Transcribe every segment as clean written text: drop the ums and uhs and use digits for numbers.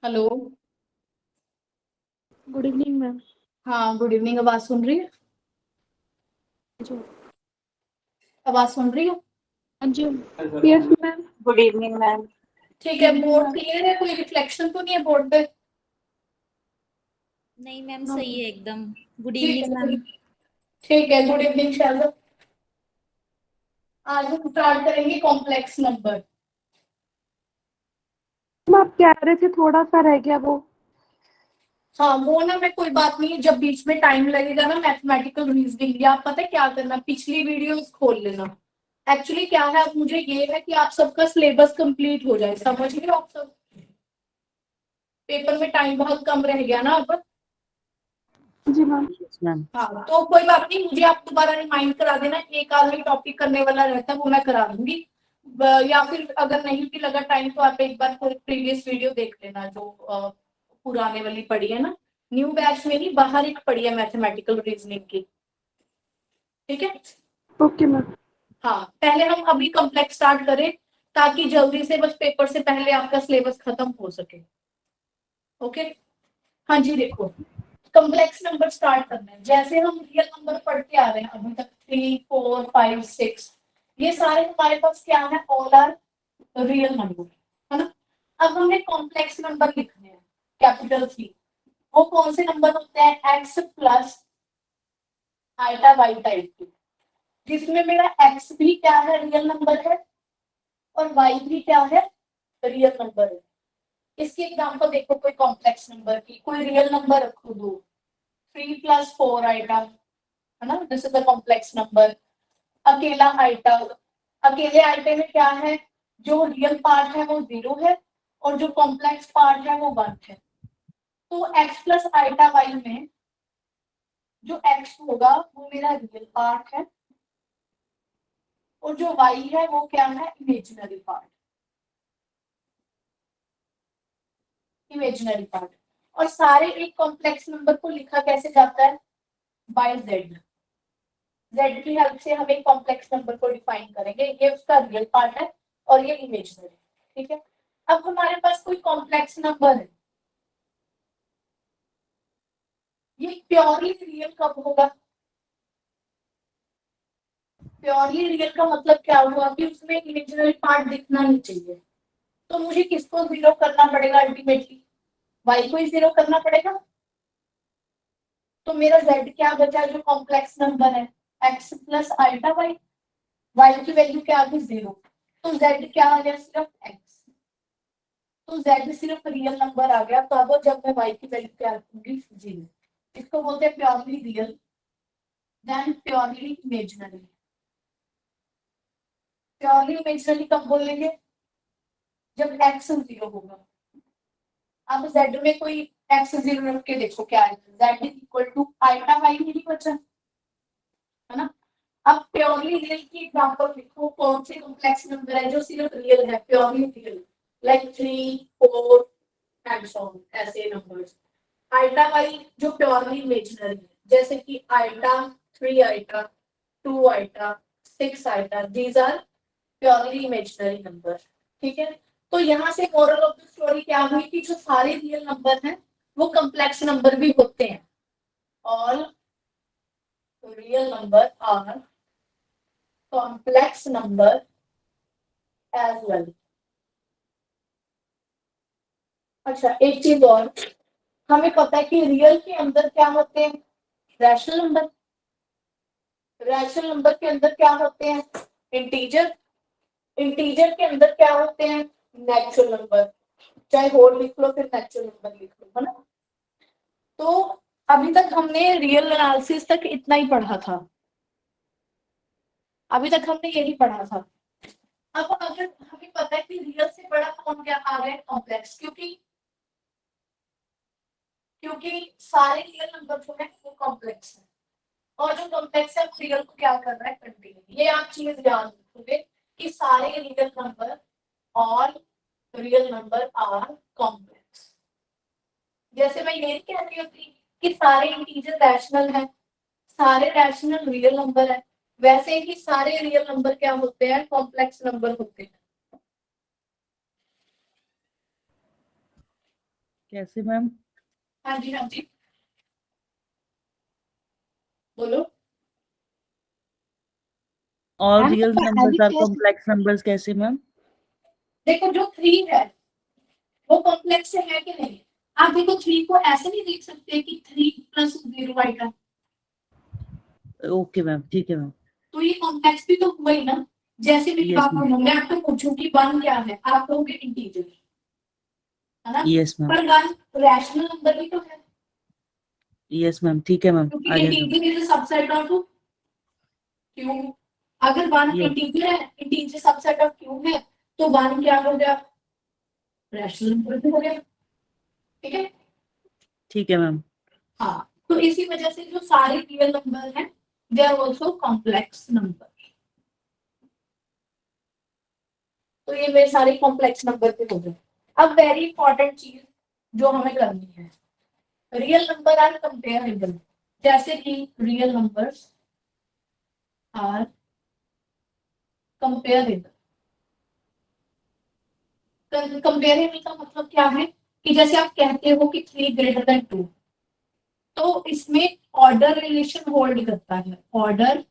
Hello. Good evening ma'am. हाँ, good evening. आवाज सुन रही है? जी आवाज सुन रही है? हाँ जी yes ma'am. Good evening ma'am. ठीक है। बोर्ड क्लियर है? कोई रिफ्लेक्शन तो नहीं है बोर्ड पे? नहीं मैम, सही है एकदम। गुड ठीक इवनिंग है। मैम। ठीक है, गुड इवनिंग शैलो। आज हम स्टार्ट करेंगे कॉम्प्लेक्स नंबर। आप कह रहे थे थोड़ा सा रह गया वो। हाँ, वो ना मैं कोई बात नहीं, जब बीच में टाइम लगेगा ना मैथमेटिकल रीजनिंग, या आप पता है क्या करना, पिछली वीडियोस खोल लेना। एक्चुअली क्या है, अब मुझे ये है कि आप सबका सिलेबस कंप्लीट हो जाए, समझ रहे हो आप सब? पेपर में टाइम बहुत कम रह गया ना अब। जी मैम। मैम हाँ, तो कोई बात नहीं, मुझे आप दोबारा रिमाइंड करा देना। एक आदमी टॉपिक करने वाला रहता है, वो मैं करा दूंगी। या फिर अगर नहीं भी लगा टाइम तो आप एक बार प्रीवियस वीडियो देख लेना, जो पुराने वाली पड़ी है ना। न्यू बैच में नहीं, बाहर एक पड़ी है मैथमेटिकल रीजनिंग की। ठीक है। Okay ma'am. हाँ, पहले हम अभी कॉम्प्लेक्स स्टार्ट करें, ताकि जल्दी से बस पेपर से पहले आपका सिलेबस खत्म हो सके। ओके। हाँ जी, देखो, कॉम्प्लेक्स नंबर स्टार्ट करना है। जैसे हम रियल नंबर पढ़ते आ रहे हैं अभी तक, 3, 4, 5, 6, ये सारे हमारे पास क्या है, ऑल आर रियल नंबर, है ना। अब हमने कॉम्प्लेक्स नंबर लिखने हैं, कैपिटल सी। वो कौन से नंबर होते हैं? X plus iota y type की, जिसमें मेरा एक्स भी क्या है, रियल नंबर है, और वाई भी क्या है, रियल नंबर है। इसकी एग्जाम्पल देखो, कोई कॉम्प्लेक्स नंबर की, कोई रियल नंबर रखो दो, 3 + 4 आइटा, है ना, this is a complex number. अकेला आइटा, अकेले आइटे में क्या है, जो रियल पार्ट है वो 0 है, और जो कॉम्प्लेक्स पार्ट है वो 1 है। तो x प्लस आइटा वाई में जो x होगा वो मेरा रियल पार्ट है, और जो y है वो क्या है, इमेजिनरी पार्ट। Imaginary part. और सारे एक कॉम्प्लेक्स नंबर को लिखा कैसे जाता है? By z। z की हेल्प से हम एक कॉम्प्लेक्स नंबर को डिफाइन करेंगे। ये उसका रियल पार्ट है और ये इमेजिनरी। ठीक है। अब हमारे पास कोई कॉम्प्लेक्स नंबर है, ये प्योरली रियल कब होगा? प्योरली रियल का मतलब क्या हुआ कि उसमें इमेजिनरी पार्ट दिखना नहीं चाहिए। तो मुझे किसको 0 करना पड़ेगा? अल्टीमेटली y को ही 0 करना पड़ेगा। तो मेरा z क्या बचा, जो कॉम्प्लेक्स नंबर है, x plus iota y. y की वैल्यू क्या आ गई? 0। तो z क्या आ गया? सिर्फ x। तो z सिर्फ रियल नंबर आ गया। तो अब जब मैं y की वैल्यू क्या रखूंगी? 0। इसको बोलते हैं purely real, then purely imaginary. Purely imaginary कब बोलेंगे? जब x 0 होगा। अब z में कोई x 0 रख के देखो क्या है, z equal to iota y नहीं बचा, है ना। अब प्योरली रियल की एग्जांपल लिखो, कौन से कॉम्प्लेक्स नंबर है जो सिर्फ रियल है, purely real, like 3, 4 and so on, ऐसे नंबर्स। आइटा वाई जो प्योरली इमेजिनरी है, जैसे कि iota 3 iota, 2 iota, 6 iota, these are purely imaginary number. ठीक है। तो यहाँ से मोरल ऑफ द स्टोरी क्या हुई कि जो सारे रियल नंबर हैं वो कॉम्प्लेक्स नंबर भी होते हैं। All real number are complex number as well. अच्छा, एक चीज और, हमें पता है कि रियल के अंदर क्या होते हैं? Rational number. रैशनल नंबर के अंदर क्या होते हैं? इंटीजर। इंटीजर के अंदर क्या होते हैं? Natural number. चाहे होल लिख लो फिर नेचुरल नंबर लिख लो, है ना। तो अभी तक हमने रियल एनालिसिस तक इतना ही पढ़ा था। अभी तक हमने यही पढ़ा था। अब अगर हमें पता है कि रियल से बड़ा कौन क्या आ रहा है, कॉम्प्लेक्स, क्योंकि सारे रियल नंबर जो है वो कॉम्प्लेक्स है, और जो कॉम्प्लेक्स है वो रियल को क्या कर रहा है, कंटिन्यू। ये आप चीज ध्यान रखोगे कि सारे रियल नंबर और रियल नंबर आर कॉम्प्लेक्स। जैसे मैं ये कह रही होती कि सारे इंटीजर रैशनल है, सारे रैशनल रियल नंबर है, वैसे ही सारे रियल नंबर क्या होते हैं, कॉम्प्लेक्स नंबर होते हैं। कैसे मैम? हाँ जी बोलो। All ma'am real numbers are complex numbers कैसे मैम? देखो जो 3 है वो कॉम्प्लेक्स से है कि नहीं? आप देखो 3 को ऐसे नहीं देख सकते कि 3+0 आएगा, ओके मैम, ठीक है मैम। तो ये कॉम्प्लेक्स भी तो हुआ ही ना। जैसे मेरी Yes, बात ma'am. सुनो, मैं आपको पूछूं कि 1 क्या है, आप कहोगे इंटीजर, है ना? यस मैम, पर 1 रैशनल नंबर भी तो है, यस मैम, ठीक है मैम, क्योंकि आ गया ma'am. Integer is a subset of Q. अगर 1 यस, इंटीजर है, इंटीजर सबसेट ऑफ क्यू है, तो 1 क्या हो गया? रैशनल नंबर भी हो गया। ठीक है। ठीक है मैम। हाँ, तो इसी वजह से जो सारे रियल नंबर हैं they are also complex number. तो ये मेरे सारे कॉम्प्लेक्स नंबर पे हो गए। अब वेरी इंपॉर्टेंट चीज जो हमें करनी है, रियल नंबर आर कंपेरेबल। जैसे कि real numbers are comparable. Comparable का मतलब क्या है कि जैसे आप कहते हो कि 3 > 2, तो इसमें ऑर्डर रिलेशन होल्ड करता है। ऑर्डर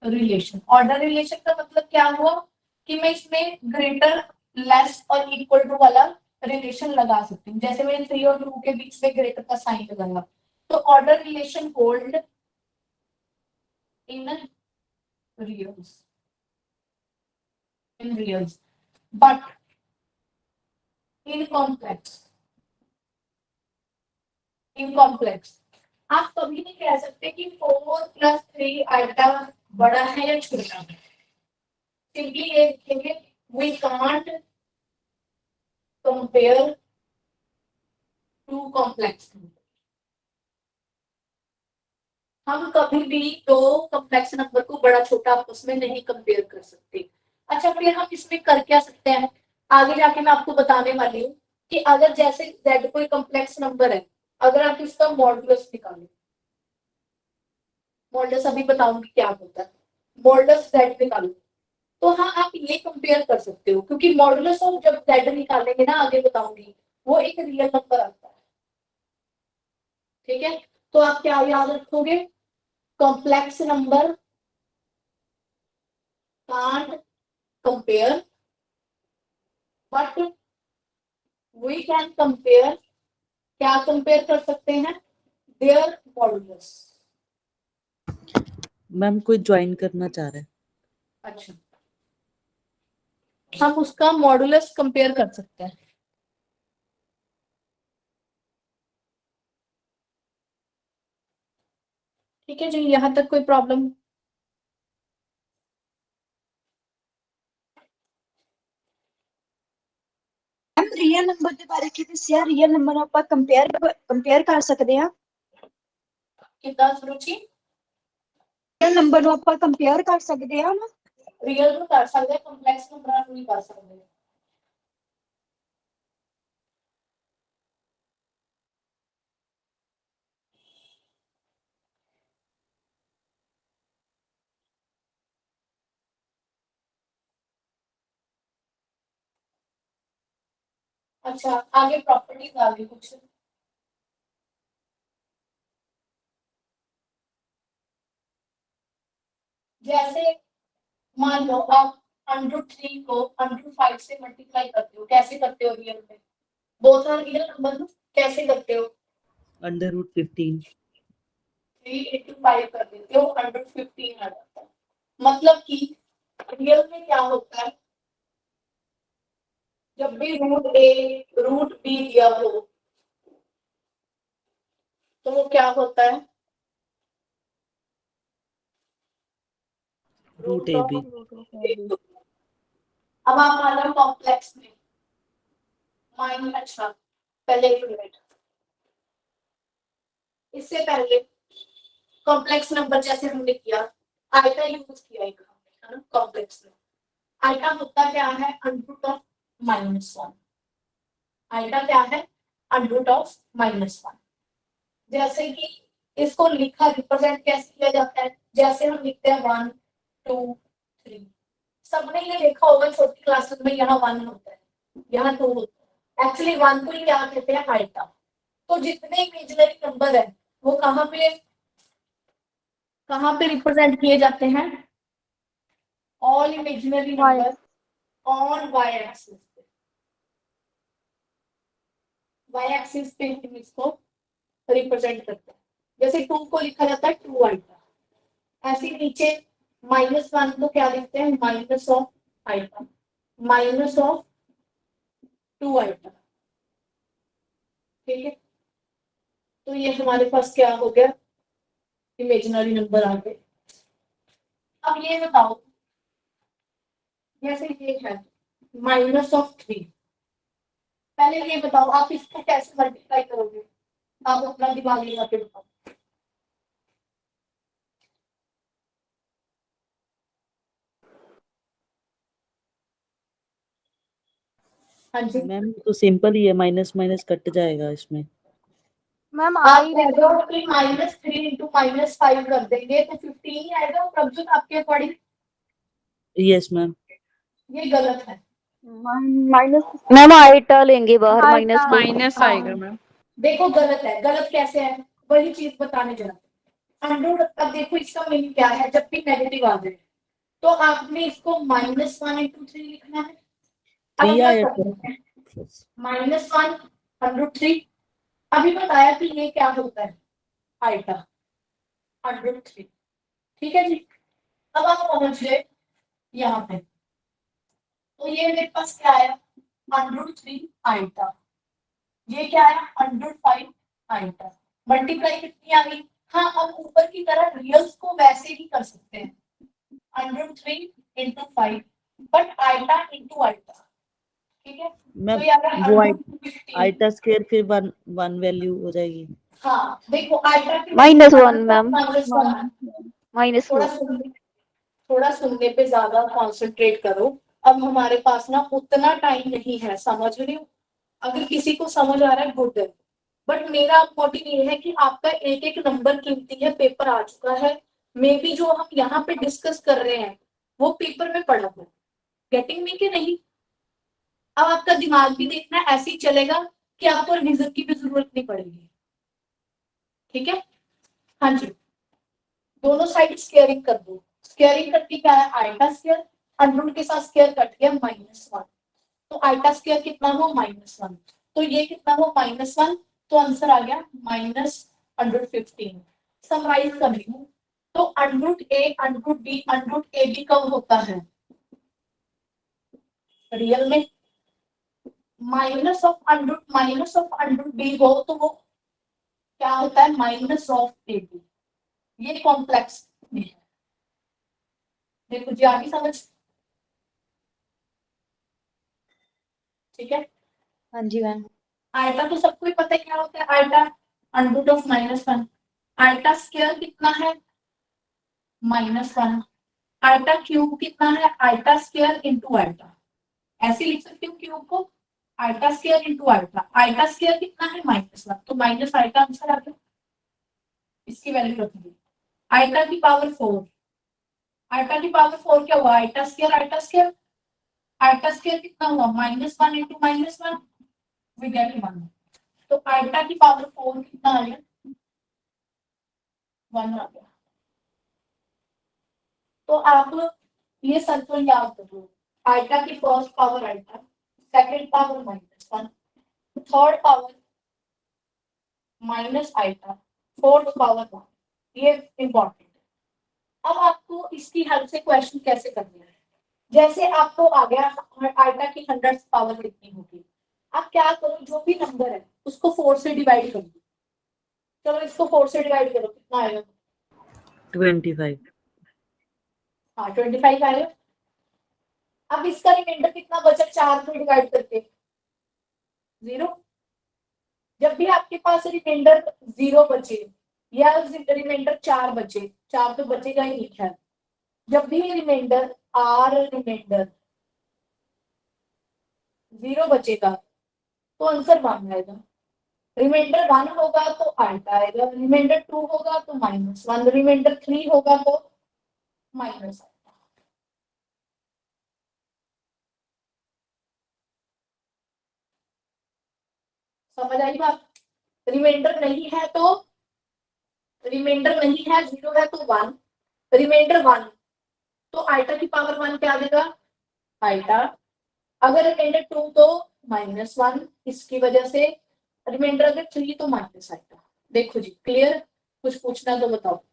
रिलेशन का मतलब क्या हुआ कि मैं इसमें ग्रेटर, लेस और इक्वल टू वाला रिलेशन लगा सकती हूँ। जैसे मैंने 3 और 2 के बीच में ग्रेटर का साइन लगाया, तो order relation hold in reals, but in complex आप कभी नहीं कह सकते कि 4+3 आइटा बड़ा है या छोटा है। सिंपली ये देखेंगे, we can't compare to complex. हम कभी भी दो कॉम्प्लेक्स नंबर को बड़ा छोटा आपस में नहीं कंपेयर कर सकते। अच्छा, फिर हम इसमें कर क्या सकते हैं, आगे जाके मैं आपको बताने वाली हूँ कि अगर जैसे z कोई कॉम्प्लेक्स नंबर है, अगर आप इसका मॉडुलस निकालें, मॉडुलस अभी बताऊंगी क्या होता है, मॉडुलस z निकालो, तो हाँ आप ये कंपेयर कर सकते हो, क्योंकि मॉडुलस ऑफ जब z निकालेंगे ना, आगे बताऊंगी, वो एक रियल नंबर आता है। ठीक है, तो आप क्या याद रखोगे, complex number can't compare but we can compare, क्या कंपेयर कर सकते हैं, देयर मॉडुलस। मैम कोई ज्वाइन करना चाह रहा है। अच्छा, हम उसका मॉडुलस कंपेयर कर सकते हैं। ठीक है जी, यहाँ तक कोई प्रॉब्लम? ਮੈਮ ਰੀਅਲ ਨੰਬਰ ਦੇ ਬਾਰੇ ਕੀ ਦੱਸਿਆ? ਰੀਅਲ ਨੰਬਰ ਨੂੰ ਆਪਾਂ ਕੰਪੇਅਰ ਕਰ ਸਕਦੇ ਹਾਂ। कितना रुचि? ਰੀਅਲ ਨੰਬਰ ਨੂੰ ਆਪਾਂ ਕੰਪੇਅਰ ਕਰ ਸਕਦੇ ਹਾਂ ਨਾ। रियल ਨੂੰ ਕਰ ਸਕਦੇ, ਕੰਪਲੈਕਸ ਨੰਬਰਾਂ ਨੂੰ ਨਹੀਂ ਕਰ ਸਕਦੇ। अच्छा, आगे प्रॉपर्टीज आ गई कुछ। जैसे मान लो आप √3 को √5 से मल्टीप्लाई करते हो, कैसे करते हो रियल में? बोथ आर रियल नंबर, कैसे करते हो? √15। 3 × 5 कर देते हो, √15 आ जाता है। मतलब कि रियल में क्या होता है, जब भी √a √b दिया हो, तो वो क्या होता है, √ab। अब आप मान लो कॉम्प्लेक्स में माइंड। अच्छा, पहले एक मिनट, इससे पहले कॉम्प्लेक्स नंबर जैसे हमने किया, आइटा यूज किया एक, है ना? कॉम्प्लेक्स में आइटा होता क्या है, √(-1). आइटा क्या है, √(-1). जैसे कि इसको लिखा रिप्रेजेंट कैसे किया जाता है, जैसे हम लिखते हैं 1 2 3। सबने ये देखा होगा छोटी क्लासेस में, यहाँ 1 होता है, यहाँ 2 होता एक्चुअली 1 को ही क्या कहते हैं, आइटा। तो जितने इमेजिनरी नंबर है वो कहाँ पे रिप्रेजेंट किए जाते हैं, all imaginary number on y axis पे। वाई एक्सिस पे हम इसको रिप्रेजेंट करते हैं। जैसे 2 को लिखा जाता है 2 आइटा, ऐसे नीचे -1 को क्या लिखते हैं, minus of iota, minus of 2 iota. ठीक है, तो ये हमारे पास क्या हो गया, इमेजिनरी नंबर आ गए। अब ये बताओ, जैसे ये है -3, पहले ये बताओ आप इसको कैसे मल्टीप्लाई करोगे, आप अपना दिमाग लगा के बताओ। हाँ जी, मैम तो सिंपल ही है, माइनस माइनस कट जाएगा इसमें। मैम आप -3 इंटू -5 कर देंगे तो 15 ही आएगा प्रभुजोत आपके अकॉर्डिंग। Yes ma'am. ये गलत है। माइनस मैम आइटा लेंगे बाहर, माइनस को। माइनस आएगा मैम। देखो गलत है, गलत कैसे है वही चीज बताने जा रहा हूं। अंडर, अब देखो इसका मीनिंग क्या है, जब भी नेगेटिव आ जाए तो आपने इसको -1 इंटू 3 लिखना है। अब 3 क्या आया करते हैं, -1 √3। अभी बताया कि ये क्या होता है, आइटा √3। ठीक है जी, अब आप पहुंच गए यहाँ पे, तो ये मेरे पास क्या आया, √3 आइटा, ये क्या आया, √5 आइटा। मल्टीप्लाई कितनी आ गई, हाँ अब ऊपर की तरह रियल्स को वैसे ही कर सकते हैं, √3 into 5, but iota into iota. ठीक है, मैम तो ये आ गया वो √15। आइटा स्क्वायर फिर वन वैल्यू हो जाएगी। हाँ देखो आइटा की -1 मैम, -1, थोड़ा -1। सुनने थोड़ा सुनने पे ज्यादा कंसंट्रेट करो। अब हमारे पास ना उतना टाइम नहीं है, समझ रही हो, अगर किसी को समझ आ रहा है गुड है, बट मेरा मोटिव ये है कि आपका एक एक नंबर कीमती है, पेपर आ चुका है, मे बी जो हम यहाँ पे डिस्कस कर रहे हैं वो पेपर में पढ़ा हुआ है, गेटिंग मी कि नहीं। अब आपका दिमाग भी देखना ऐसे ही चलेगा कि आपको रिविजन की भी जरूरत नहीं पड़ेगी। ठीक है, हाँ जी, दोनों साइड स्क्वायरिंग कर दो। स्क्वायरिंग करके क्या है, आइटा स्क्वायर, अंडर के साथ स्क्वायर कट गया -1, तो आइटा स्क्वायर कितना हो, -1, तो ये कितना हो, -1, तो आंसर आ गया -115। समराइज कर रही हूँ, तो √a √b √ab कब होता है, रियल में -(b) हो तो वो क्या होता है, -(ab). ये कॉम्प्लेक्स में है, देखो जी आगे समझ। ठीक है, हाँ जी मैम। आइटा तो सबको ही पता है क्या होता है, आइटा √(-1). आइटा स्क्वायर कितना है, -1। आइटा क्यूब कितना है, आइटा स्क्वायर इंटू आइटा, ऐसे लिख सकते हो क्यूब को, iota square into iota. Iota square कितना है, -1, तो माइनस आइटा आंसर आ गया, इसकी वैल्यू रख दी। आइटा की पावर 4, आइटा की पावर 4 क्या हुआ, iota square, iota square, iota square कितना हुआ, -1 इंटू -1, वी गेट 1, तो आइटा की पावर 4 कितना आ गया, 1 आ गया। तो आप ये सर्कल याद करो, आइटा की first power iota, second power -1, third power minus iota, fourth power 1, ये इंपॉर्टेंट है। अब आपको इसकी हेल्प से क्वेश्चन कैसे करना है, जैसे आपको आ गया आइटा की 100th पावर कितनी होगी, आप क्या करो, जो भी नंबर है उसको 4 से डिवाइड कर दो। चलो इसको 4 से डिवाइड करो, कितना आएगा, 25। हाँ 25 आएगा। अब इसका रिमाइंडर कितना बचा, 4 को डिवाइड करके 0। जब भी आपके पास रिमाइंडर 0 बचे या रिमाइंडर 4 बचे, 4 तो बचेगा ही नहीं है, जब भी रिमाइंडर रिमाइंडर 0 बचेगा तो आंसर 1 आएगा। रिमाइंडर 1 होगा तो आइटा आएगा, रिमाइंडर 2 होगा तो -1, रिमाइंडर 3 होगा तो माइनस आएगा। समझ आई बात? रिमाइंडर नहीं है तो, रिमाइंडर नहीं है, 0 है तो 1, रिमाइंडर 1 तो आइटा की पावर 1 क्या देगा? आइटा। अगर रिमाइंडर 2 तो -1, इसकी वजह से। रिमाइंडर अगर 3 तो माइनस आइटा। देखो जी, क्लियर? कुछ पूछना तो बताओ।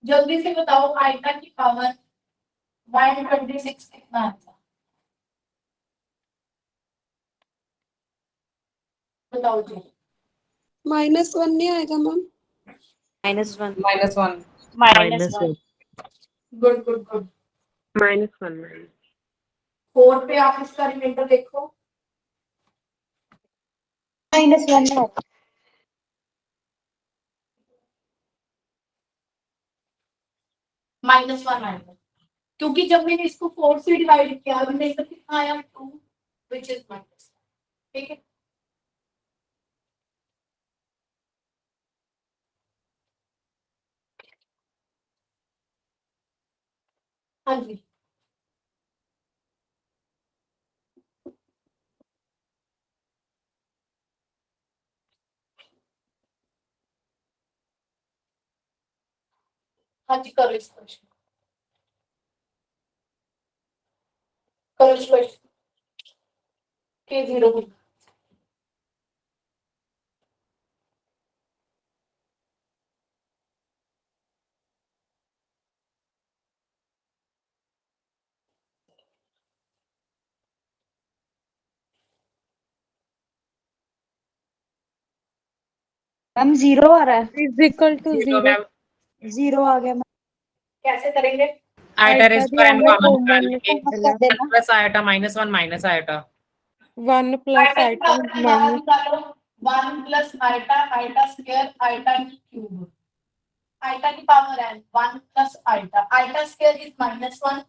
जल्दी से बताओ, आइटा की पावर 126 कितना आएगा? बताओ जी। -1 नहीं आएगा मैम। -1 -1 good good good. -1 4 पे आप इसका रिमाइंडर देखो। -1 है। -1 आएगा, क्योंकि जब मैंने इसको 4 से डिवाइड किया, रिमाइंडर कितना आया? 2, विच इज माइनस। ठीक है, हाँ जी। हाँ जी, करो इस क्वेश्चन, करो इस क्वेश्चन के 0 भी। मैम 0 आ रहा है।0 मैम। 0 आ गया मैम। कैसे करेंगे? आइटा रेस्ट पर n कॉमन निकाल के कर देना। 1 plus iota -1 minus iota. 1 plus iota की आइटा पावर बाहर माइनस निकालो। 1 plus iota, iota square, iota की क्यूब। आइटा की पावर है 1 plus iota, iota square is -1,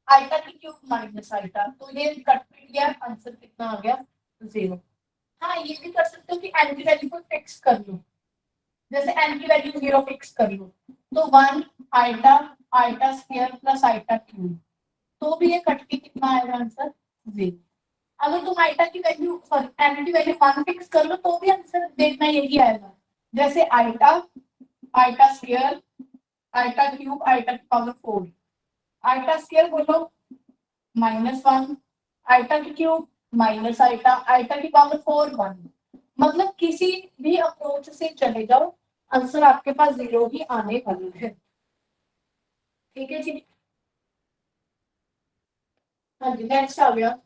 iota की क्यूब माइनस आइटा, तो ये कट पिट गया, आंसर कितना आ गया? 0। हाँ, ये भी कर सकते हो कि एन की वैल्यू को फिक्स कर लो, जैसे एन की वैल्यू 0 फिक्स कर लो, तो 1 iota, iota square plus iota cube, तो भी ये कट के कितना आएगा? आंसर 0। अगर तुम आइटा की वैल्यू, सॉरी, एन की वैल्यू 1 फिक्स कर लो, तो भी आंसर देखना यही आएगा, जैसे iota, iota square, iota cube, iota की पावर 4। आइटा स्क्वायर बोलो -1, आइटा की क्यूब माइनस आइटा, आइटा की पावर 4 1। मतलब किसी भी अप्रोच से चले जाओ, आंसर आपके पास 0 ही आने वाला है। ठीक है जी, हाँ जी, नेक्स्ट आ गया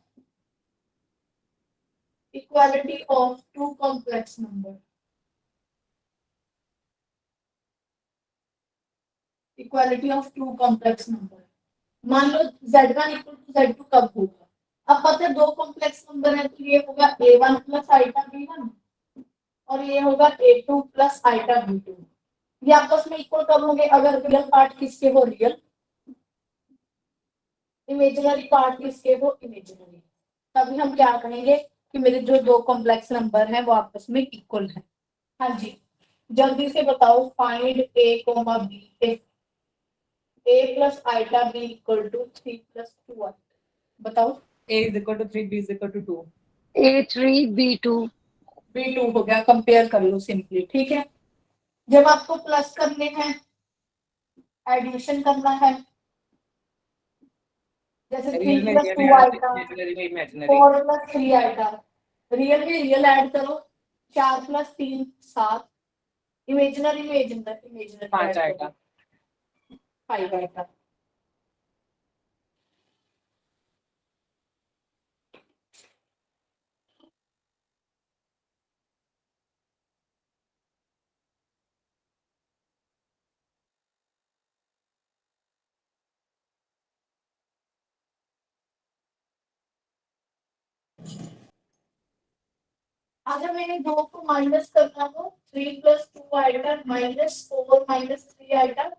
equality of two complex number. Equality of two complex number, मान लो z1 इक्वल टू z2 कब होगा? अब पता है दो कॉम्प्लेक्स नंबर है, तो ये होगा a1 प्लस आइटा b1 और ये होगा a2 प्लस आइटा b2। ये आपस में इक्वल कब होंगे? अगर रियल पार्ट किसके हो रियल, इमेजिनरी पार्ट किसके हो इमेजिनरी, तभी हम क्या कहेंगे कि मेरे जो दो कॉम्प्लेक्स नंबर हैं वो आपस में इक्वल है। हाँ जी, जल्दी से बताओ, find a comma b if a plus iota b equal to 3 plus 2 iota. बताओ। a is equal to 3, b is equal to 2। A3 B2 b2 हो गया, कंपेयर कर लो सिंपली। ठीक है, जब आपको प्लस करने हैं, एडिशन करना है, जैसे 3 रियल में plus real 2 add, iota, imaginary में इमेजिनरी। 4 प्लस 3 आइटा, रियल में रियल ऐड करो, 4 प्लस 3 7, इमेजिनरी में इमेजिनरी 5 ऐड आइटा। करो, 5 आइटा। अगर मैंने 2 को माइनस करना हो 3 plus 2 iota minus 4 minus 3 iota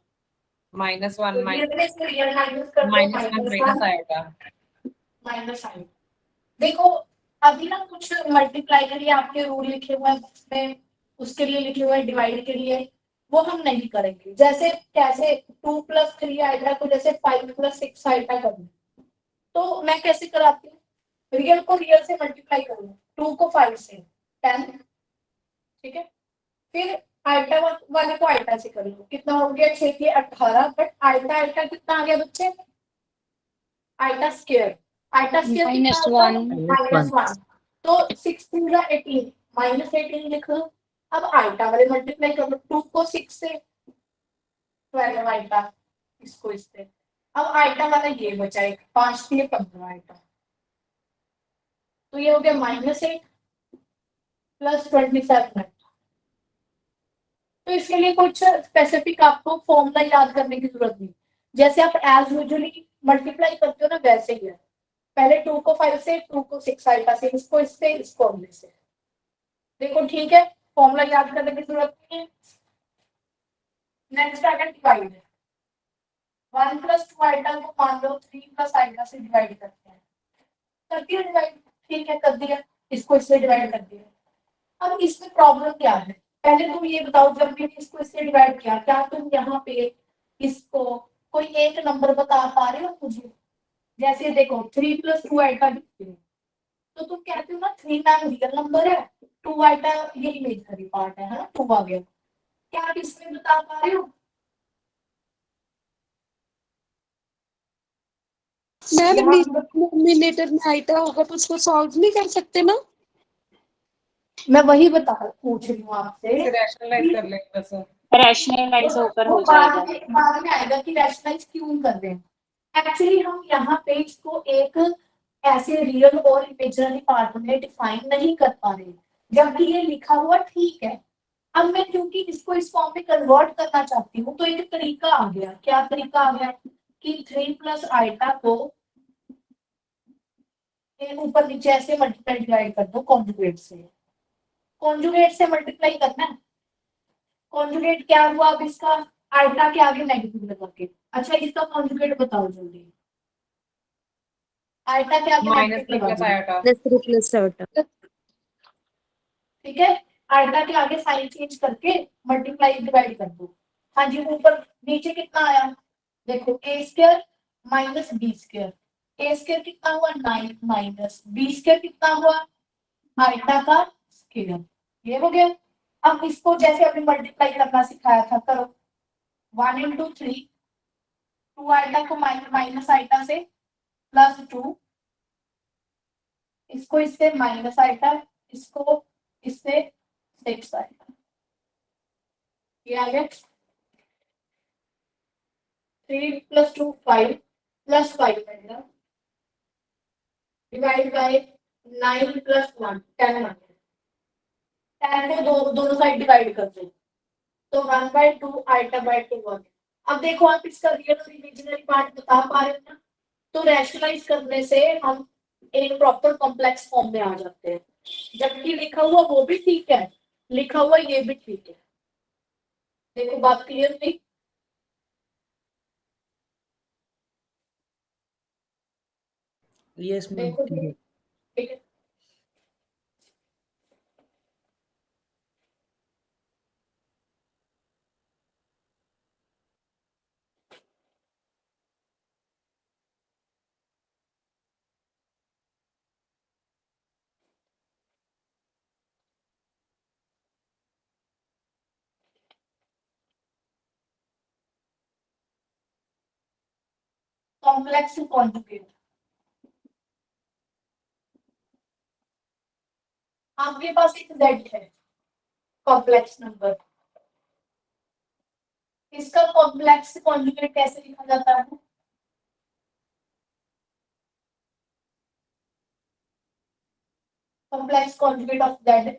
minus 1 real में इसको रियल माइनस कर दो minus 1 minus iota. Minus iota. देखो अभी ना कुछ मल्टीप्लाई के लिए आपके रूल लिखे हुए हैं बुक्स में, उसके लिए लिखे हुए हैं डिवाइड के लिए, वो हम नहीं करेंगे। जैसे कैसे 2 plus 3 आइटा को जैसे 5 plus 6 आइटा करना, तो मैं कैसे कराती हूँ, रियल को रियल से मल्टीप्लाई करूँ, 2 को 5 से 10, ठीक है, फिर आइटा वाले को आइटा से कर लो, कितना हो गया 6 के 18, बट आइटा आइटा कितना आ गया बच्चे, आइटा स्क्वायर Minus 1. -1, तो 6 2 जा 18 -18 लिख लो। अब आइटा वाले मल्टीप्लाई कर लो, 2 को 6 से 12 आइटा, इसको इससे, अब आइटा वाला ये बचा एक 5 के 15 आइटा, तो ये हो गया -8 प्लस 27। तो इसके लिए कुछ स्पेसिफिक आपको फॉर्मूला याद करने की जरूरत नहीं, जैसे आप एज यूजुअली मल्टीप्लाई करते हो ना वैसे ही है, पहले 2 को 5 से, 2 को 6 आइटा से, इसको इससे, इसको अगले से। देखो ठीक है, फॉर्मूला याद करने की जरूरत नहीं है। नेक्स्ट आगे डिवाइड, 1 plus 2 आइटा को मान लो 3 plus आइटा से डिवाइड करते हैं, कर दिया डिवाइड, ठीक है कर दिया, इसको इससे डिवाइड कर दिया। अब इसमें प्रॉब्लम क्या है, पहले तुम ये बताओ, जब मैंने इसको इससे डिवाइड किया, क्या तुम यहाँ पे इसको कोई एक नंबर बता पा रहे हो मुझे, जैसे देखो 3 plus 2 आइटा लिखते हो, तो तुम कहते हो ना 3 मैम रियल नंबर है, 2 आइटा ये इमेजिनरी पार्ट है ना, 2 आ गया, क्या आप इसमें बता पा रहे हो? मैम यहाँ डिनोमिनेटर में आइटा होगा तो उसको सॉल्व नहीं कर सकते ना? मैं वही पूछ रही हूँ आपसे, इसे rationalize कर लेंगे बस. रैशनलाइज होकर वो हो जाएगा। बाद में आएगा कि रैशनलाइज क्यों कर रहे हैं। एक्चुअली हम यहाँ पे इसको एक ऐसे रियल और इमेजिनरी पार्ट में डिफाइन नहीं कर पा रहे, जबकि ये लिखा हुआ ठीक है। अब मैं क्योंकि इसको इस फॉर्म में कन्वर्ट करना चाहती हूँ, तो एक तरीका आ गया, क्या तरीका आ गया कि 3 plus आइटा को ऊपर नीचे ऐसे मल्टीप्लाई डिवाइड कर दो कॉन्जुगेट से, कॉन्जुगेट से मल्टीप्लाई करना है। कॉन्जुगेट क्या हुआ अब इसका, आइटा के आगे नेगेटिव लगा के। अच्छा इसका कॉन्जुगेट बताओ जल्दी, आइटा के आगे minus नेगेटिव 3 लगा plus दो, iota. Plus 3 plus iota. ठीक है, आइटा के आगे साइन चेंज करके मल्टीप्लाई डिवाइड कर दो। हाँ जी, ऊपर नीचे कितना आया, देखो ए स्क्वायर माइनस बी स्क्वायर, ए स्क्वायर कितना हुआ 9 माइनस बी स्क्वायर कितना हुआ आइटा का स्क्वायर, ये हो गया। अब इसको जैसे अभी मल्टीप्लाई करना सिखाया था, करो 1 into 3, 2 आइटा को माइनस आइटा से प्लस 2, इसको इससे माइनस आइटा, इसको इससे 6 आइटा, ये आ गया 3 plus 2 5 plus 5 आएगा, डिवाइड बाय 9 plus 1 10 आ गया, 10 को दोनों साइड डिवाइड कर दो, तो 1/2 आइटा बाय 2 आ गया। अब देखो आप इसका रियल और इमेजिनरी पार्ट बता पा रहे हो ना, तो रैशनलाइज करने से हम एक प्रॉपर कॉम्प्लेक्स फॉर्म में आ जाते हैं, जबकि लिखा हुआ वो भी ठीक है, लिखा हुआ ये भी ठीक है। देखो बात क्लियर थी? Yes, ma'am. देखो ठीक है, कॉम्प्लेक्स कॉन्जुगेट, आपके पास एक z है कॉम्प्लेक्स नंबर, इसका कॉम्प्लेक्स कॉन्जुगेट कैसे लिखा जाता है? Complex conjugate of z,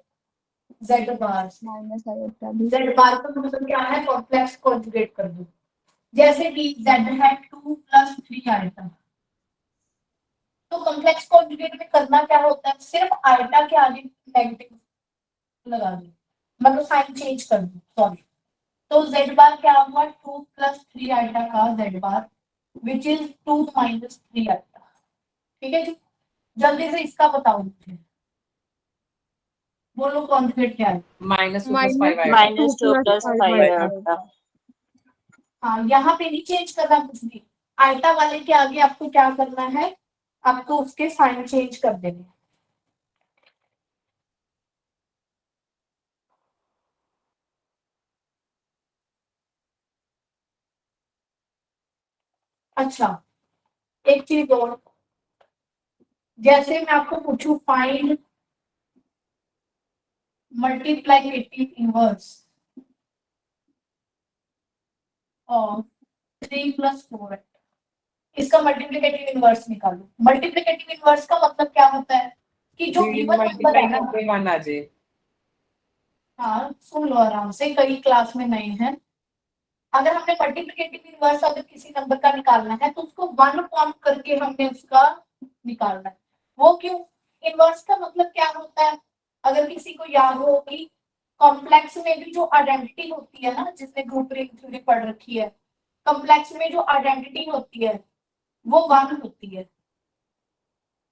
z bar, minus iota z bar का मतलब क्या है, कॉम्प्लेक्स कॉन्जुगेट कर दो। जैसे कि z है 2 plus 3 आइटा, तो कॉम्प्लेक्स कॉन्जुगेट में करना क्या होता है, सिर्फ आइटा के आगे नेगेटिव लगा दो, मतलब साइन चेंज कर दो, सॉरी। तो z बार क्या हुआ, 2 + 3 आइटा का z bar which is 2 - 3 iota. ठीक है जी, जल्दी से इसका बताओ मुझे, बोलो कॉन्जुगेट क्या है। -2 + 5 आएगा। -2 + 5 आएगा। हाँ, यहाँ पे नहीं चेंज करना कुछ भी, आइटा वाले के आगे आपको क्या करना है, आपको उसके साइन चेंज कर देने हैं। अच्छा, एक चीज और, जैसे मैं आपको पूछूं फाइंड मल्टीप्लिकेटिव इनवर्स और 3 + 4, इसका मल्टीप्लिकेटिव इनवर्स निकालो। मल्टीप्लिकेटिव इनवर्स का मतलब क्या होता है कि जो गिवन नंबर मल्टीप्लाई है ना, करके 1 आ जाए। हाँ सुन लो आराम से, कई क्लास में नए हैं। अगर हमने मल्टीप्लिकेटिव इनवर्स अगर किसी नंबर का निकालना है तो उसको 1 काउंट करके हमने उसका निकालना है। वो क्यों, इनवर्स का मतलब क्या होता है, अगर किसी को याद हो कि कॉम्प्लेक्स में भी जो आइडेंटिटी होती है ना, जिसने ग्रुप रिंग थ्योरी पढ़ रखी है, कॉम्प्लेक्स में जो आइडेंटिटी होती है वो 1 होती है।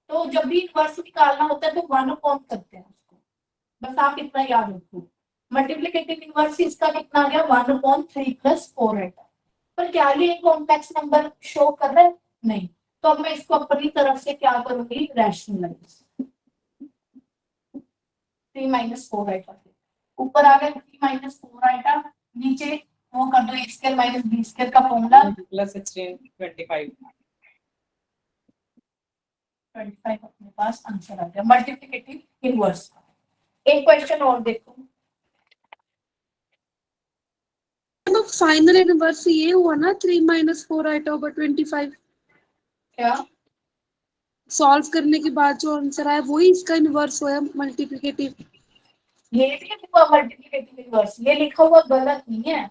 तो जब भी इनवर्स निकालना होता है तो 1 काउंट करते हैं उसको, बस आप इतना याद रखो। मल्टीप्लिकेटिव इनवर्स इसका कितना आ गया, 1/3 + 4 है। पर क्या ये कॉम्प्लेक्स नंबर शो कर रहा है, नहीं। तो अब मैं इसको अपनी तरफ से क्या करूंगी, रैशनलाइज। 3 - 4 आएगा, ऊपर आ गया 3 - 4 आएगा, नीचे वो कर दो a² - b² का फॉर्मूला, +16 25। 25 अपने पास आंसर आ गया मल्टीप्लिकेटिव इनवर्स। एक क्वेश्चन और देखो, फाइनल इनवर्स ये हुआ ना 3 - 4 आइटा ओवर 25। क्या सॉल्व करने के बाद जो आंसर आया वही इसका इनवर्स हुआ मल्टीप्लिकेटिव। ये भी हुआ मल्टीप्लिकेटिव इनवर्स, ये लिखा हुआ गलत नहीं है,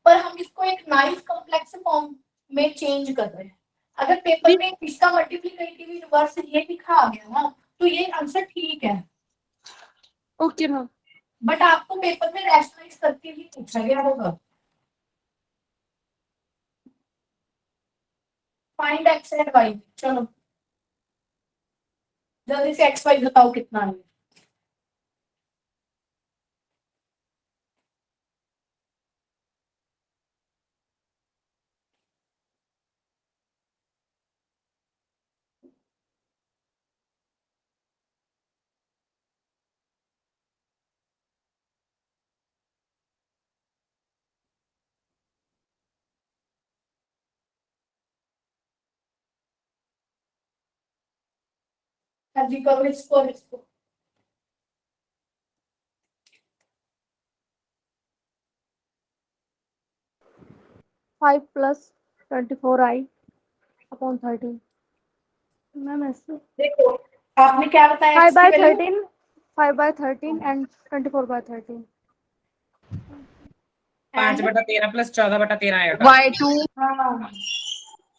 पर हम इसको एक नाइस कॉम्प्लेक्स फॉर्म में चेंज कर रहे हैं। अगर पेपर में इसका मल्टीप्लिकेटिव इनवर्स ये लिखा आ गया ना, तो ये आंसर ठीक है, ओके मैम। बट आपको पेपर में रैशनलाइज करके भी पूछा गया होगा। फाइंड x एंड y, चलो जल्दी से x y बताओ कितना है। हाँ जी करो इसको 5 + 24i upon 13 मैम ऐसे देखो, आपने क्या बताया, 5 x की by वैल्यू 13 and 24 by 13 5/13 + 14/13 आएगा। y2 हाँ,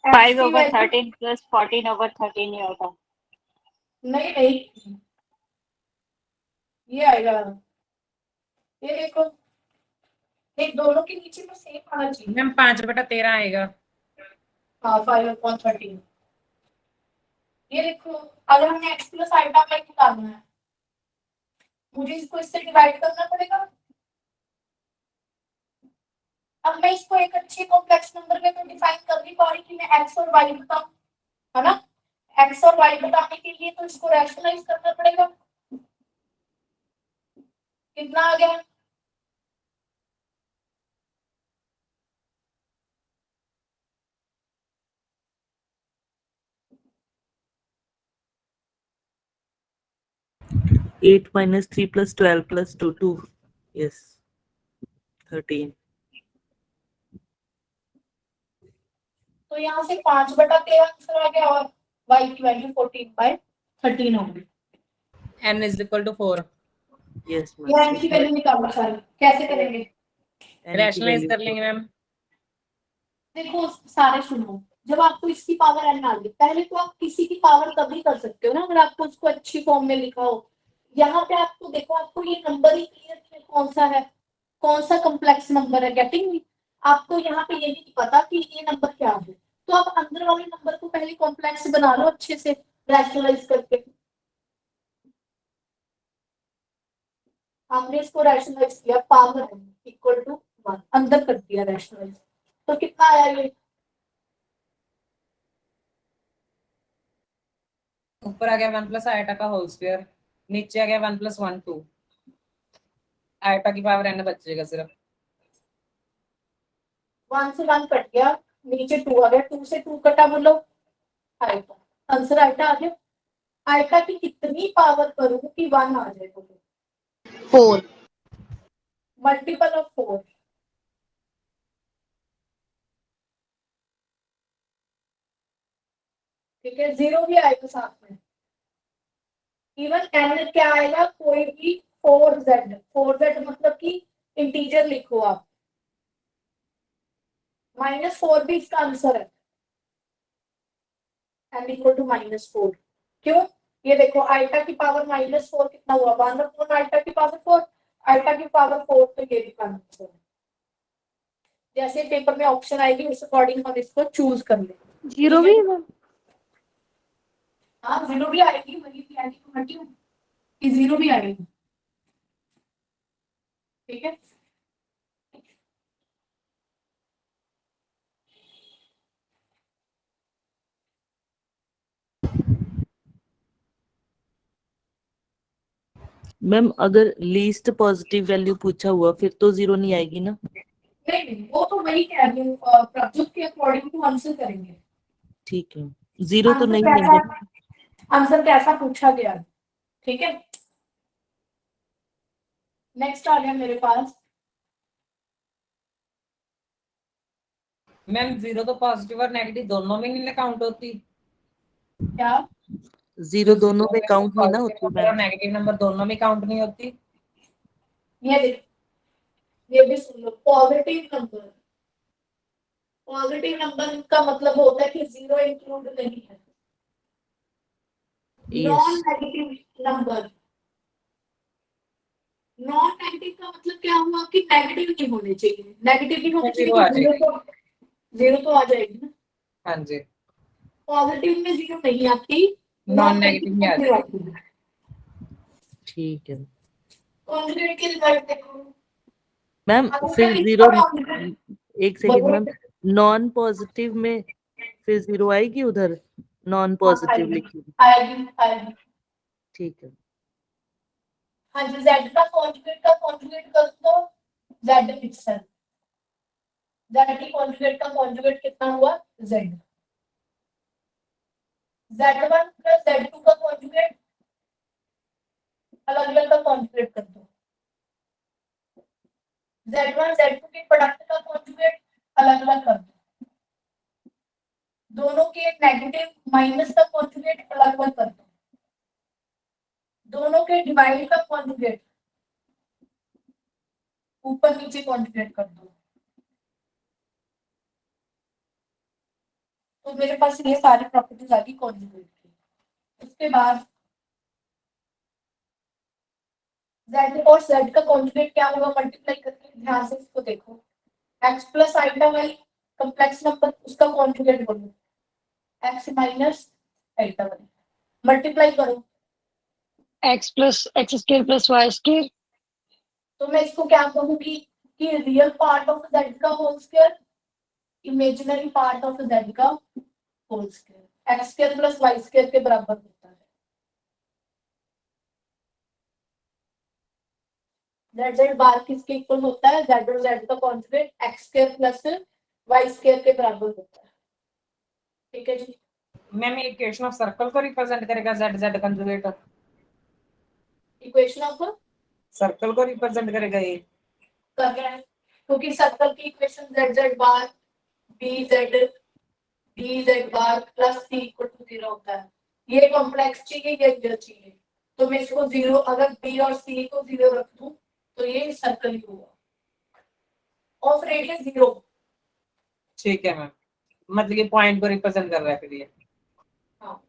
5 x की over वैल्यू 13 plus 14 over 13 ये होगा। नहीं नहीं, ये आएगा, ये देखो, ये दोनों के नीचे में सेम आना चाहिए। मैम 5/13 आएगा। हाँ 5/13, ये देखो, अगर हमने x + आइटा में निकालना है, मुझे इसको इससे डिवाइड करना पड़ेगा। अब मैं इसको एक अच्छे कॉम्प्लेक्स नंबर में तो डिफाइन कर नहीं पा रही कि मैं x और y बताऊं, है ना। x और y बताने के लिए तो इसको रैशनलाइज करना पड़ेगा। कितना आ गया, Eight minus 3 plus 12 plus 2, 2. Yes. 13. तो यहाँ से 5/13 आंसर आ गया और y की वैल्यू 14/13 हो गई। n = 4। Yes, ये ma'am. n की वैल्यू निकालना सारी, कैसे करेंगे, N की रैशनलाइज value कर लेंगे मैम। देखो सारे सुनो, जब आपको इसकी पावर n आ गई, पहले तो आप किसी की पावर तभी कर सकते हो ना अगर आपको उसको अच्छी फॉर्म में लिखा हो। यहाँ पे आपको देखो, आपको ये नंबर ही क्लियर है कौन सा है, कौन सा कॉम्प्लेक्स नंबर है, गेटिंग। आपको यहाँ पे ये नहीं पता कि ये नंबर क्या है, तो आप अंदर वाले नंबर को पहले कॉम्प्लेक्स बना लो अच्छे से रैशनलाइज करके। आपने इसको रैशनलाइज किया, पावर इक्वल टू 1 अंदर कर दिया रैशनलाइज, तो कितना आया ये? ऊपर आ गया 1 प्लस आयटा का होल स्क्वायर, नीचे आ गया 1 प्लस 1 2, आयटा की पावर n बचेगा सिर्फ। 1 से 1 कट गया, नीचे 2 आ गया, 2 से 2 कटा, बोलो आयटा, आंसर आयटा आ गया। आयटा की कितनी पावर करूं कि 1 आ जाए? बोलो 4. Multiple of 4। ठीक है, 0 भी आएगा साथ में। इवन n क्या आएगा, कोई भी 4z, 4z मतलब कि इंटीजर लिखो आप, -4 भी इसका आंसर है, n इक्वल टू -4। क्यों? ये देखो आयटा की पावर -4 कितना हुआ, 1/4 आयटा की पावर 4, आयटा की पावर 4, तो ये भी आंसर है। जैसे पेपर में ऑप्शन आएगी उस अकॉर्डिंग हम इसको चूज कर ले। 0 भी है मैम? हाँ 0 भी आएगी, वही भी आएगी, तो हटी हूँ कि 0 भी आएगी। ठीक है, मैम अगर लीस्ट पॉजिटिव वैल्यू पूछा हुआ फिर तो 0 नहीं आएगी ना? नहीं वो तो वही कह रही हूँ, प्रज्वल के अकॉर्डिंग टू आंसर करेंगे। ठीक है, 0 तो आंसर नहीं कैसा, है। आंसर कैसा पूछा गया, ठीक है। नेक्स्ट आ गया मेरे पास, मैम 0 तो पॉजिटिव और नेगेटिव दोनों में नहीं काउंट होती। क्या? 0 दोनों में काउंट नहीं ना होती और मैम। नेगेटिव नंबर दोनों में काउंट नहीं होती। ये देख, ये भी सुन लो, पॉजिटिव नंबर, पॉजिटिव नंबर का मतलब होता है कि 0 इंक्लूड नहीं है। Non yes, negative number, non negative का मतलब क्या हुआ कि नेगेटिव नहीं होने चाहिए, नेगेटिव नहीं होने चाहिए 0 आ तो जाएगी। 0 तो आ जाएगी ना। हाँ जी, पॉजिटिव में 0 नहीं आती, नॉन नेगेटिव में आ में जाएगी। आती है। ठीक है कॉन्जुगेट के रिजल्ट देखो मैम। अब फिर उसका 0, conjugate- एक सेकेंड बोलो। मैम, नॉन पॉजिटिव में फिर 0 आएगी उधर, नॉन हाँ, पॉजिटिव आएगी लिखी। आएगी आएगी। ठीक है, हाँ जी, z का कॉन्जुगेट कर दो, z इटसेल्फ, z की कॉन्जुगेट का कॉन्जुगेट कितना हुआ, z, z1 प्लस z2 का कॉन्जुगेट अलग अलग का कॉन्जुगेट कर दो, z1 z2 के प्रोडक्ट का कॉन्जुगेट अलग अलग कर दो, दोनों के नेगेटिव माइनस का कॉन्जुगेट अलग अलग कर दो, दोनों के डिवाइड का कॉन्जुगेट ऊपर नीचे कॉन्जुगेट कर दो। तो मेरे पास ये सारी प्रॉपर्टीज आ गई कॉन्जुगेट की। उसके बाद z और z का कॉन्जुगेट क्या होगा, मल्टीप्लाई करके ध्यान से इसको देखो, x plus iota y complex number उसका कॉन्जुगेट बोलो, x minus iota y, multiply करो, x plus x square plus y square. तो मैं इसको क्या कहूंगी कि रियल पार्ट ऑफ z का whole square, imaginary part of z का whole square, x square plus y square के बराबर होता है। z बार किसके इक्वल होता है, z और z का conjugate x square plus y square के बराबर होता है। ठीक है जी, मैम ये इक्वेशन ऑफ सर्कल को रिप्रेजेंट करेगा z z conjugate, equation of circle को रिप्रेजेंट करेगा ये। कर रहा है, क्योंकि सर्कल की equation z bar b z bar plus c equal to 0 होता है। ये कॉम्प्लेक्स चाहिए, ये रियल चाहिए, तो मैं इसको 0, अगर b और c को 0 रख दूं तो ये सर्कल ही होगा, ऑफ रेडियस 0। ठीक है मैम, मतलब ये पॉइंट को रिप्रेजेंट कर रहा है फिर ये। हाँ,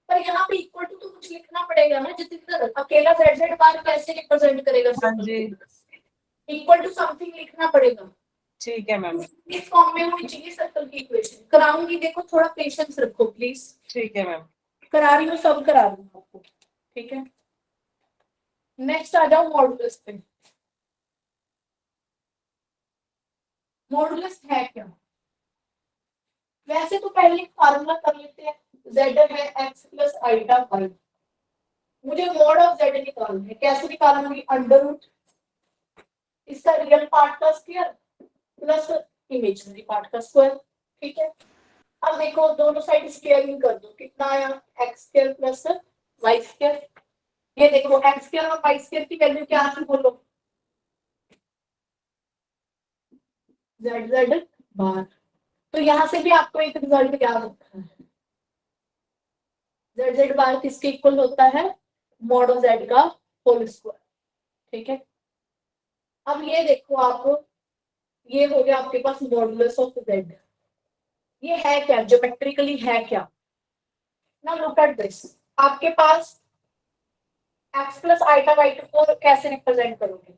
पर यहाँ पे इक्वल टू तो कुछ लिखना पड़ेगा ना जितेंद्र, अकेला z z बार कैसे रिप्रेजेंट करेगा? हाँ जी। इक्वल टू समथिंग लिखना पड़ेगा। ठीक है मैम। इस फॉर्म में होनी चाहिए सर्कल की इक्वेशन। कराऊंगी, देखो थोड़ा पेशेंस रखो प्लीज। ठीक है मैम। करा रही हूँ, सब करा रही हूँ आपको, ठीक है। नेक्स्ट आ जाओ मॉडुलस पे। मॉडुलस है क्या? वैसे तो पहले एक फार्मूला कर लेते हैं, z है x प्लस आइटा y। मुझे मॉड ऑफ z निकालना है, कैसे निकालूंगी? अंडर रूट इसका रियल पार्ट का स्क्वायर प्लस इमेजिनरी पार्ट का स्क्वायर, ठीक है। अब देखो दोनों साइड स्क्वायरिंग कर दो, कितना आया? x square plus y square. ये देखो x स्क्वायर और y स्क्वायर की वैल्यू क्या आती बोलो? z z बार। तो यहां से भी आपको एक रिजल्ट याद रखना है, z z बार किसके इक्वल होता है? मॉड ऑफ z का होल स्क्वायर, ठीक है। अब ये देखो आप, ये हो गया आपके पास मॉडुलस ऑफ z। ये है क्या? ज्योमेट्रिकली है क्या? ना लुक एट दिस। आपके पास x प्लस आइटा वाई को कैसे रिप्रेजेंट करोगे?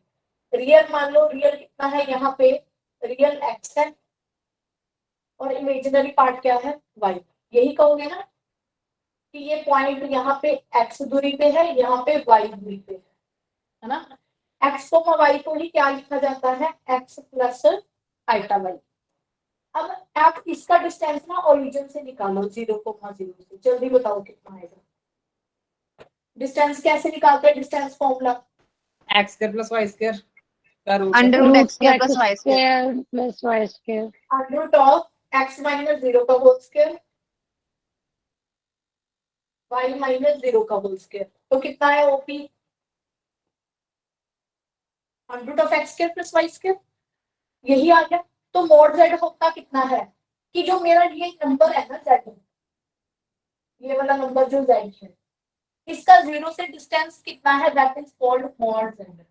रियल मान लो, रियल कितना है यहाँ पे? रियल x है और इमेजिनरी पार्ट क्या है? y। यही कहोगे ना कि ये पॉइंट यहाँ पे x दूरी पे है, यहाँ पे y दूरी पे है ना। x को y को ही क्या लिखा जाता है? x plus iota y. अब आप इसका डिस्टेंस ना ओरिजिन से निकालो 0,0 से, जल्दी बताओ कितना आएगा? डिस्टेंस कैसे निकालते हैं? Distance formula x square plus y square का root under root x square plus y square square plus y square under root of x minus 0 का होल स्क्वायर y माइनस 0 का होल स्क्वायर। तो कितना है OP? Under root of x square plus y square, यही आ गया। तो mod z होता कितना है कि जो मेरा ये नंबर है ना z, ये वाला नंबर जो z है, इसका 0 से डिस्टेंस कितना है? That is called mod z।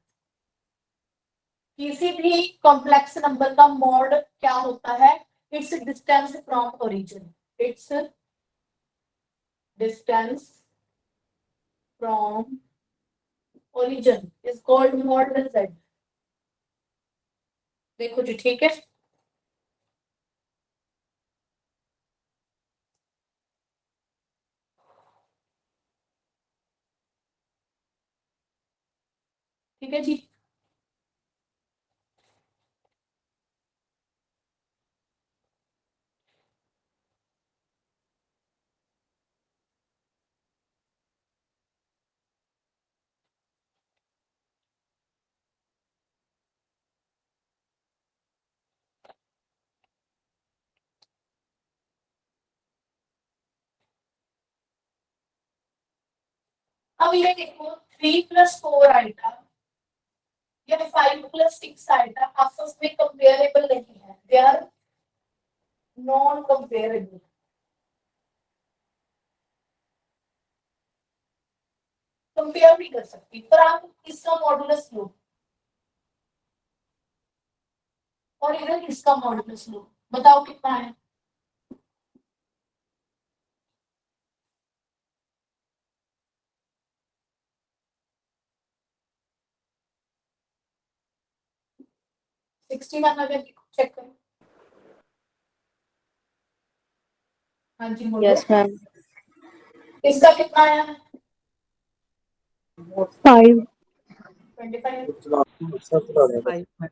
किसी भी कॉम्प्लेक्स नंबर का मॉड क्या होता है? It's distance from origin. It's distance from origin is called mod z। देखो जी, ठीक है। ठीक है जी। अब ये देखो 3 प्लस 4 आइटा या 5 प्लस 6 आइटा आपस में कंपेरेबल नहीं है, they are non comparable. Compare नहीं कर सकती, पर आप इसका मॉडुलस लो और इधर इसका मॉडुलस लो, बताओ कितना है? सिक्सटी वन अगर चेक करो। हाँ जी बोलो। Yes ma'am. इसका कितना आया? 5 25।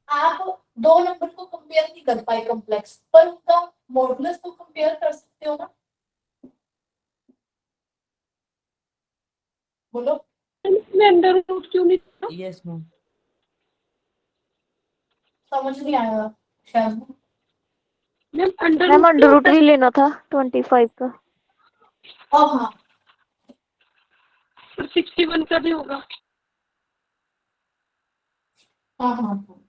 आप दो नंबर को कंपेयर नहीं कर पाए कॉम्प्लेक्स, पर उनका मॉडुलस तो कंपेयर कर सकते हो ना। बोलो। मैं अंडर रूट क्यों नहीं था? Yes, ma'am. समझ नहीं आया शायद। Ma'am under ma'am under root भी लेना था 25 का। हाँ 61 का भी होगा। हाँ हाँ हाँ।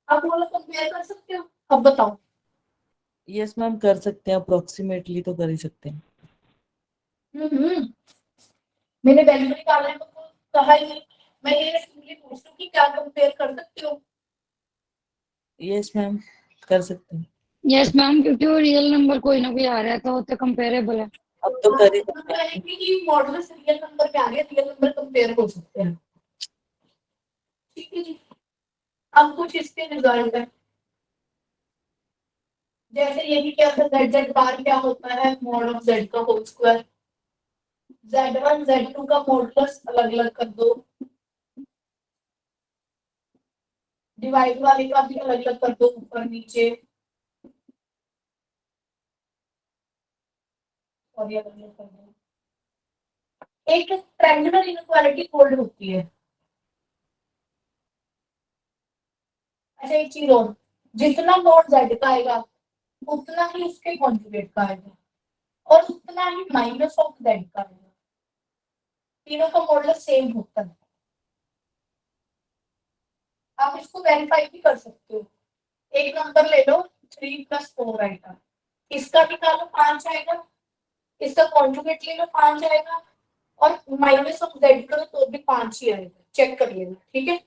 आप बोलो कंपेयर कर सकते हो, अब बताओ। Yes, ma'am. कर सकते हैं अप्रोक्सीमेटली तो कर ही सकते हैं. मैंने वैल्यू निकालने को तो कहा ही नहीं, मैं ये सिंपली पूछ लूं कि क्या कंपेयर कर सकते हो? Yes, ma'am. कर सकते हैं. यस मैम, क्योंकि वो रियल नंबर कोई ना कोई आ रहा है तो कंपेरेबल है। अब तो करे कि मॉडुलस रियल नंबर पे आ गया, रियल नंबर कंपेयर हो सकते हैं। ठीक है जी। अब कुछ इसके रिजल्ट है, जैसे यही क्या था, जेड जेड बार क्या होता है, मॉड ऑफ जेड का होल स्क्वायर। z1 z2 का मॉडुलस अलग अलग कर दो, डिवाइड वाले का भी अलग अलग कर दो, ऊपर नीचे, और ये अलग अलग कर दो। एक ट्रायंगुलर इनइक्वालिटी फोल्ड होती है। अच्छा एक चीज और, जितना मॉड z का आएगा उतना ही उसके कॉन्जुगेट का आएगा, और उतना ही माइनस ऑफ z का आएगा। तीनों का मॉडुलस सेम होता है। आप इसको वेरीफाई भी कर सकते हो। एक नंबर ले लो 3 + 4 आएगा, इसका निकालो 5 आएगा, इसका कॉन्जुगेट ले लो 5 आएगा, और माइनस ऑफ z करो तो भी 5 ही आएगा। चेक कर लेना, ठीक है।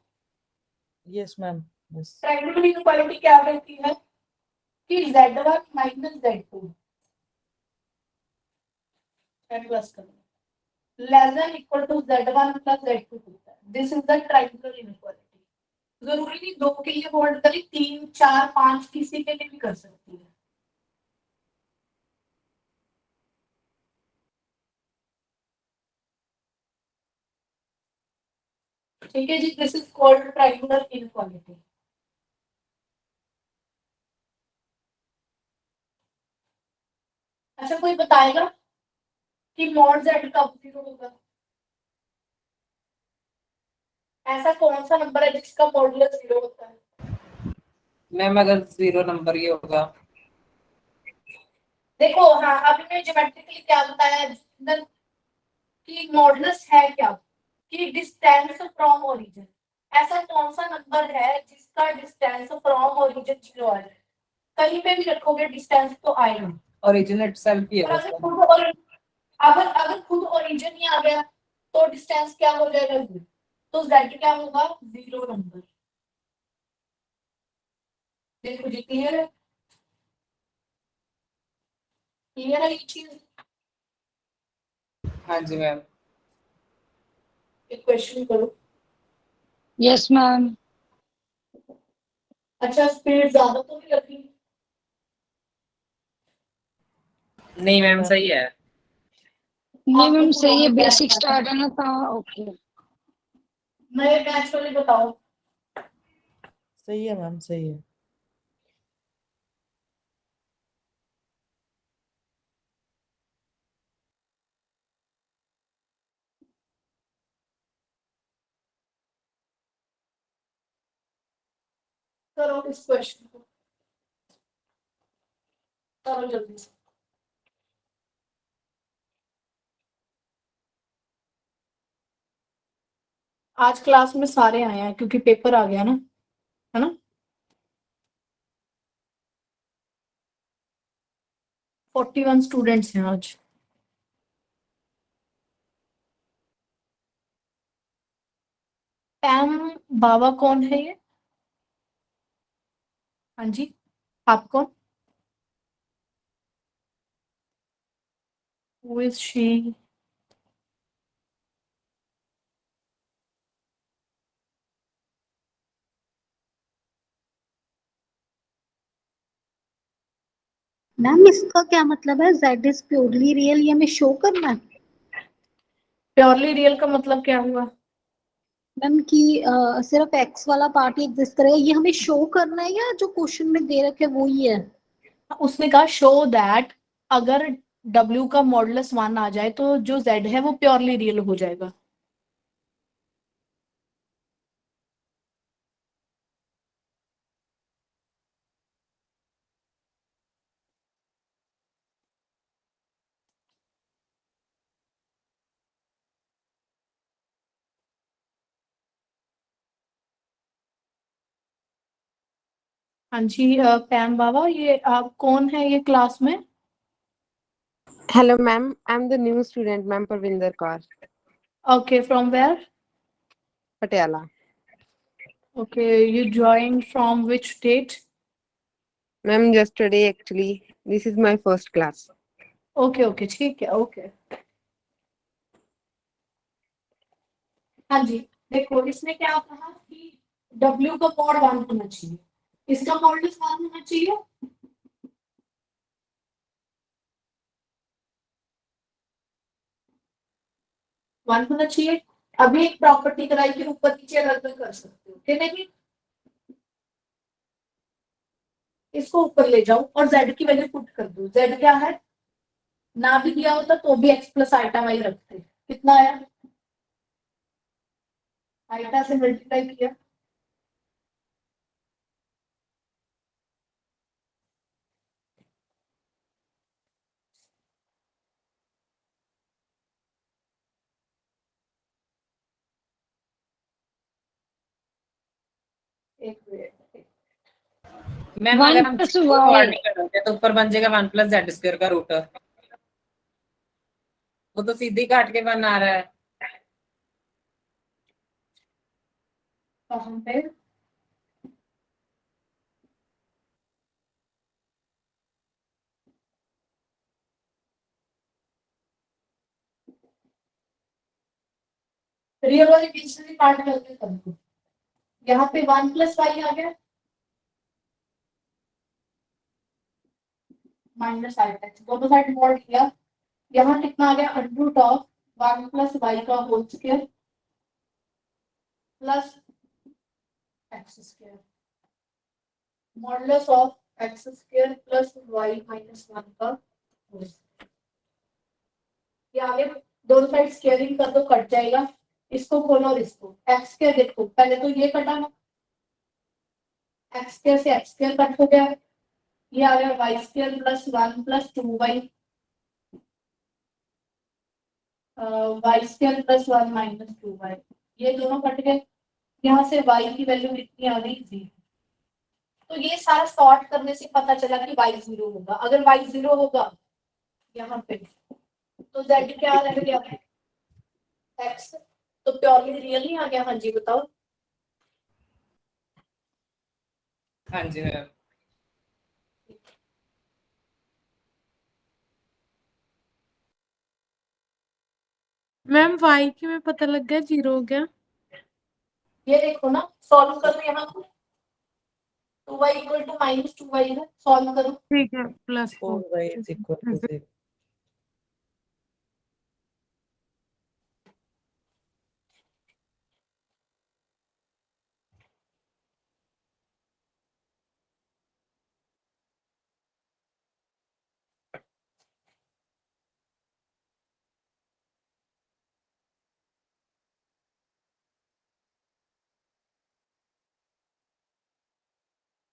Yes ma'am, yes. Triangular inequality क्या रहती है कि z1 - z2 प्लस करो less than equal to z1 + z2 होता है। This is the triangular inequality. जरूरी नहीं 2 के लिए होल्ड करें, 3 4 5 किसी के लिए भी कर सकती है। ठीक है जी, this is called triangular inequality. अच्छा कोई बताएगा कि मॉड z कब 0 होगा? ऐसा कौन सा नंबर है जिसका मॉडुलस 0 होता है? मैम अगर 0 नंबर ही होगा। देखो हाँ, अभी मैं ज्योमेट्रिकली क्या बताया कि मॉडुलस है क्या, कि डिस्टेंस फ्रॉम ओरिजिन। ऐसा कौन सा नंबर है जिसका डिस्टेंस फ्रॉम ओरिजिन 0 है? कहीं पे भी रखोगे डिस्टेंस तो आएगा। ओरिजिन इटसेल्फ ही है और अगर उसका। खुद अगर खुद ओरिजिन ही आ गया तो डिस्टेंस क्या हो जाएगा? तो z क्या होगा? 0 नंबर। देखो जी, क्लियर है? क्लियर है ये चीज? हाँ जी मैम। एक क्वेश्चन करो। Yes ma'am. अच्छा स्पीड ज्यादा तो नहीं रखी? नहीं मैम सही है। नहीं आपको मैम सही है, पुराने बेसिक बैच स्टार्ट है ना था। ओके नए बैच वाले बताओ। सही है मैम, सही है। करो इस क्वेश्चन को, करो जल्दी से। आज क्लास में सारे आए हैं क्योंकि पेपर आ गया ना, है ना। 41 स्टूडेंट्स हैं आज। पैम बाबा कौन है ये? हाँ जी, आप कौन? Who is she? मैम इसका क्या मतलब है? z इज प्योरली रियल, ये हमें शो करना है? प्योरली रियल का मतलब क्या हुआ? मैम कि सिर्फ x वाला पार्ट ही एग्जिस्ट करेगा, ये हमें शो करना है या जो क्वेश्चन में दे रखे वो ही है? उसने कहा शो दैट अगर w का मॉडुलस 1 आ जाए तो जो z है वो प्योरली रियल हो जाएगा। हाँ जी पैम बाबा, ये आप कौन है ये क्लास में? Hello, ma'am. I'm the new student, ma'am, Parvinder Kaur, okay, from where? Patiala. Okay, you join from which state? Ma'am, just today, actually, this is my first class. Okay okay ठीक है okay. हाँ जी देखो इसने क्या कहा कि W का mod 1 होना चाहिए, इसका मॉडुलस 1 होना चाहिए। वन होना चाहिए। अभी एक प्रॉपर्टी कराई के ऊपर नीचे अलग अलग कर सकते हो कि नहीं, इसको ऊपर ले जाओ और z की वैल्यू पुट कर दो। z क्या है, ना भी दिया होता तो भी x प्लस आइटा वाई रखते, कितना आया, आइटा से मल्टीप्लाई किया, एक मिनट। मैम One अगर हम plus जीरो y. नहीं करेंगे तो ऊपर बन जाएगा 1 प्लस जेड स्क्वायर का रूट। वो तो सीधी काट के 1 आ रहा है। कहाँ पे, रियल वाली बीच में पार्ट करके कर दो। यहाँ पे 1 प्लस वाई आ गया माइनस आइटा, दोनों साइड मॉड किया, यहाँ कितना आ गया under root of 1 plus y का whole square plus x square modulus of x square plus y minus 1 का होल स्क्वायर। ये आगे दोनों साइड स्क्वायरिंग कर दो, कट जाएगा, इसको खोलो और इसको एक्स स्क्वायर देखो, पहले तो ये कटा ना, एक्स स्क्वायर से एक्स स्क्वायर कट हो गया, ये आ गया y square plus 1 plus 2y, y square plus 1 minus 2y, ये दोनों कट गए, यहाँ से y की वैल्यू कितनी आ गई 0। तो ये सारा सॉर्ट करने से पता चला कि y 0 होगा। अगर y 0 होगा यहाँ पे तो z क्या रह गया x, तो प्योरली रियल नहीं आ गया। हाँ जी बताओ। हाँ जी मैम। मैम y की में पता लग गया 0 हो गया। ये देखो ना, सॉल्व करो यहाँ को, 2y equal to minus 2y है, सॉल्व करो। ठीक है plus 4y is equal to 0.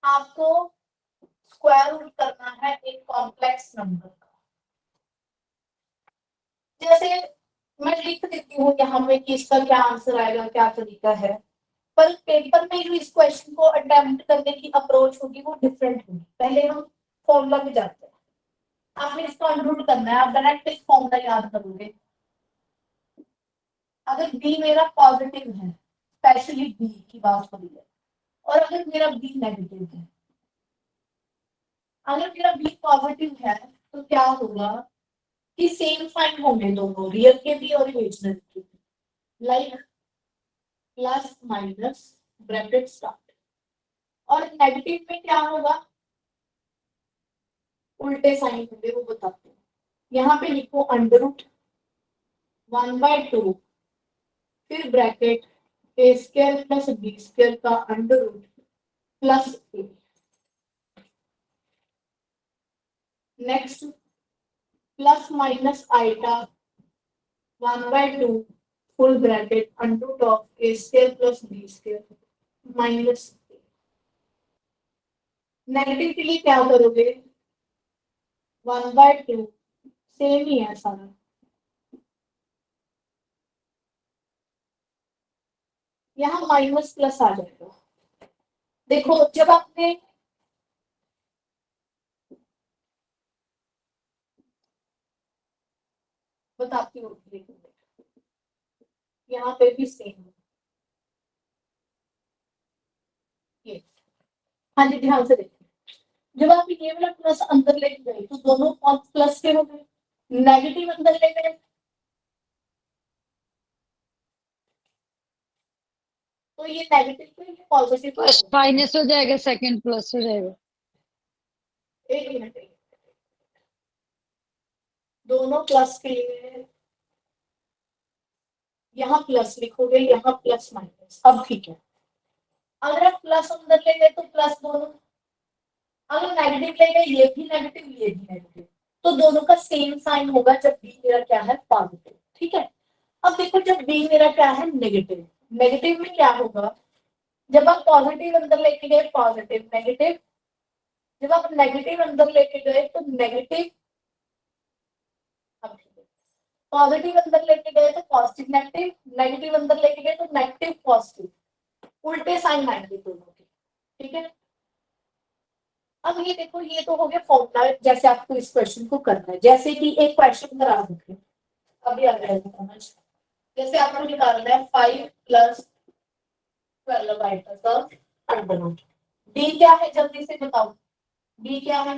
आपको स्क्वायर रूट करना है एक कॉम्प्लेक्स नंबर का। जैसे मैं लिख देती हूँ यहाँ पे कि इसका क्या आंसर आएगा, क्या तरीका है, पर पेपर में जो इस क्वेश्चन को अटेम्प्ट करने की अप्रोच होगी वो डिफरेंट होगी। पहले हम फॉर्मूला में जाते हैं, आपने इसको अंडर करना है, आप डायरेक्ट एक फॉर्मूला याद करोगे। अगर b मेरा पॉजिटिव है, स्पेशली b की बात हो रही है, और अगर मेरा b नेगेटिव है, अगर मेरा b पॉजिटिव है तो क्या होगा कि सेम साइन होंगे दोनों, रियल के भी और इमेजिनरी के भी, like plus minus bracket start. और नेगेटिव में क्या होगा, उल्टे साइन होंगे, वो बताते हैं। यहाँ पे लिखो अंडर रूट 1/2 फिर bracket a square plus b square का under root plus a. Next plus minus iota 1/2 full bracket under root of a square plus b square minus a. Negative के लिए क्या करोगे, 1/2 सेम ही है सारा, यहाँ माइनस प्लस आ जाएगा। देखो जब आपने बताती हूँ, यहाँ पे भी सेम है ये। हाँ जी ध्यान से देखिए, जब आप ये वाला प्लस अंदर लेके गए तो दोनों प्लस के हो गए, नेगेटिव अंदर ले गए तो ये नेगेटिव तो ये पॉजिटिव फर्स्ट माइनस हो जाएगा, सेकंड प्लस हो जाएगा। एक मिनट दोनों प्लस के लिए यहाँ प्लस लिखोगे, यहाँ प्लस माइनस, अब ठीक है। अगर आप प्लस अंदर ले गए तो प्लस दोनों, अगर नेगेटिव ले गए ये भी नेगेटिव ये भी नेगेटिव, तो दोनों का सेम साइन होगा जब बी मेरा क्या है पॉजिटिव। ठीक है, अब देखो जब बी मेरा क्या है नेगेटिव, नेगेटिव में क्या होगा, जब आप पॉजिटिव अंदर लेके गए पॉजिटिव नेगेटिव, जब आप नेगेटिव अंदर लेके गए तो नेगेटिव, पॉजिटिव अंदर लेके गए तो पॉजिटिव नेगेटिव, नेगेटिव अंदर लेके गए तो नेगेटिव पॉजिटिव, उल्टे साइन आएंगे दोनों के। ठीक है, अब ये देखो ये तो हो गया फॉर्मूला जैसे आपको इस क्वेश्चन को करना है। जैसे कि एक क्वेश्चन करा देते अभी आ जाएगा समझ। जैसे आपको निकालना है 5 + 12 आइटा का अंडर रूट। डी क्या है जल्दी से बताओ, डी क्या है?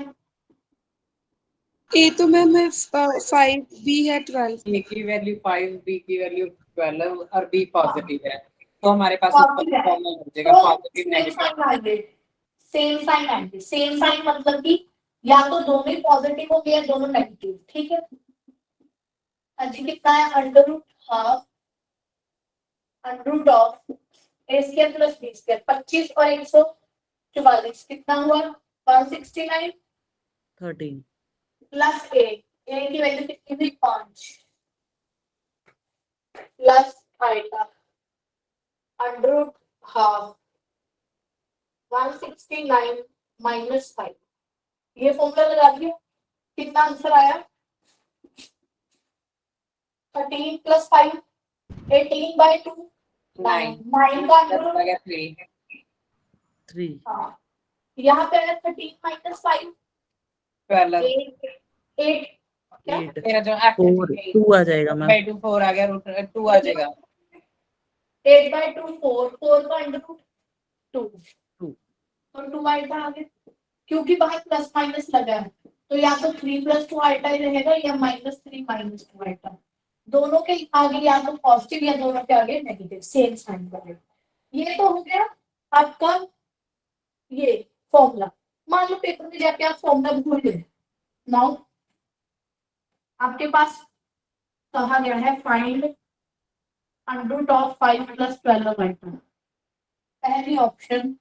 ए तो मैम है 5, बी है 12। ए की वैल्यू 5, बी की वैल्यू 12 और बी पॉजिटिव है, तो हमारे पास Positive है। फॉर्मूला हो जाएगा पॉजिटिव नेगेटिव। सेम साइन आएंगे, सेम साइन मतलब कि या तो दोनों ही पॉजिटिव हो गया दोनों नेगेटिव। ठीक है, अजी कितना है under root half under root of a square plus b square, 25 और 144 कितना हुआ 169 13 प्लस ए की वैल्यू कितनी हुई 5 plus iota under root half 169 minus 5। ये फॉर्मूला लगा दिया, कितना आंसर आया 13 + 5 18/2 9 का अंडर रूट 3 हाँ यहाँ पे है 13 - 5 12 8 क्या 8 मेरा जो 4 2 आ जाएगा मैम। 8/2 4 आ गया, रूट 2 आ जाएगा। 8/2 4 का अंडर रूट 2 2 और 2 आइटा आ गया, क्योंकि बाहर प्लस माइनस लगा है तो या तो 3 + 2 आइटा ही रहेगा या -3 - 2 आइटा। दोनों के आगे या तो पॉजिटिव या दोनों के आगे नेगेटिव, सेम साइन बनेगा। ये तो हो गया आपका ये फॉर्मूला। मान लो पेपर में जाके आप फॉर्मूला भूल गए, नाउ आपके पास कहा गया है find under root of 5 + 12 iota. पहली ऑप्शन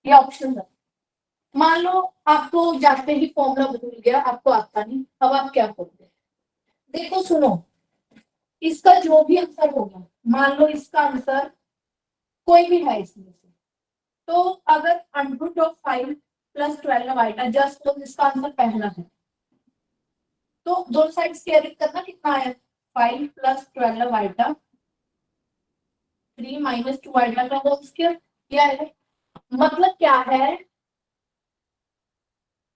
ये ऑप्शन है। मान लो आपको जाते ही फॉर्मूला भूल गया, आपको आता नहीं, अब आप क्या करोगे? देखो सुनो, इसका जो भी आंसर होगा, मान लो इसका आंसर कोई भी है इसमें से, तो अगर under root of 5 + 12 iota just तो इसका आंसर पहला है, तो दोनों साइड स्क्वायरिंग करना कितना है 5 + 12 आइटा 3 - 2 आइटा का होल स्क्वायर। क्या है मतलब क्या है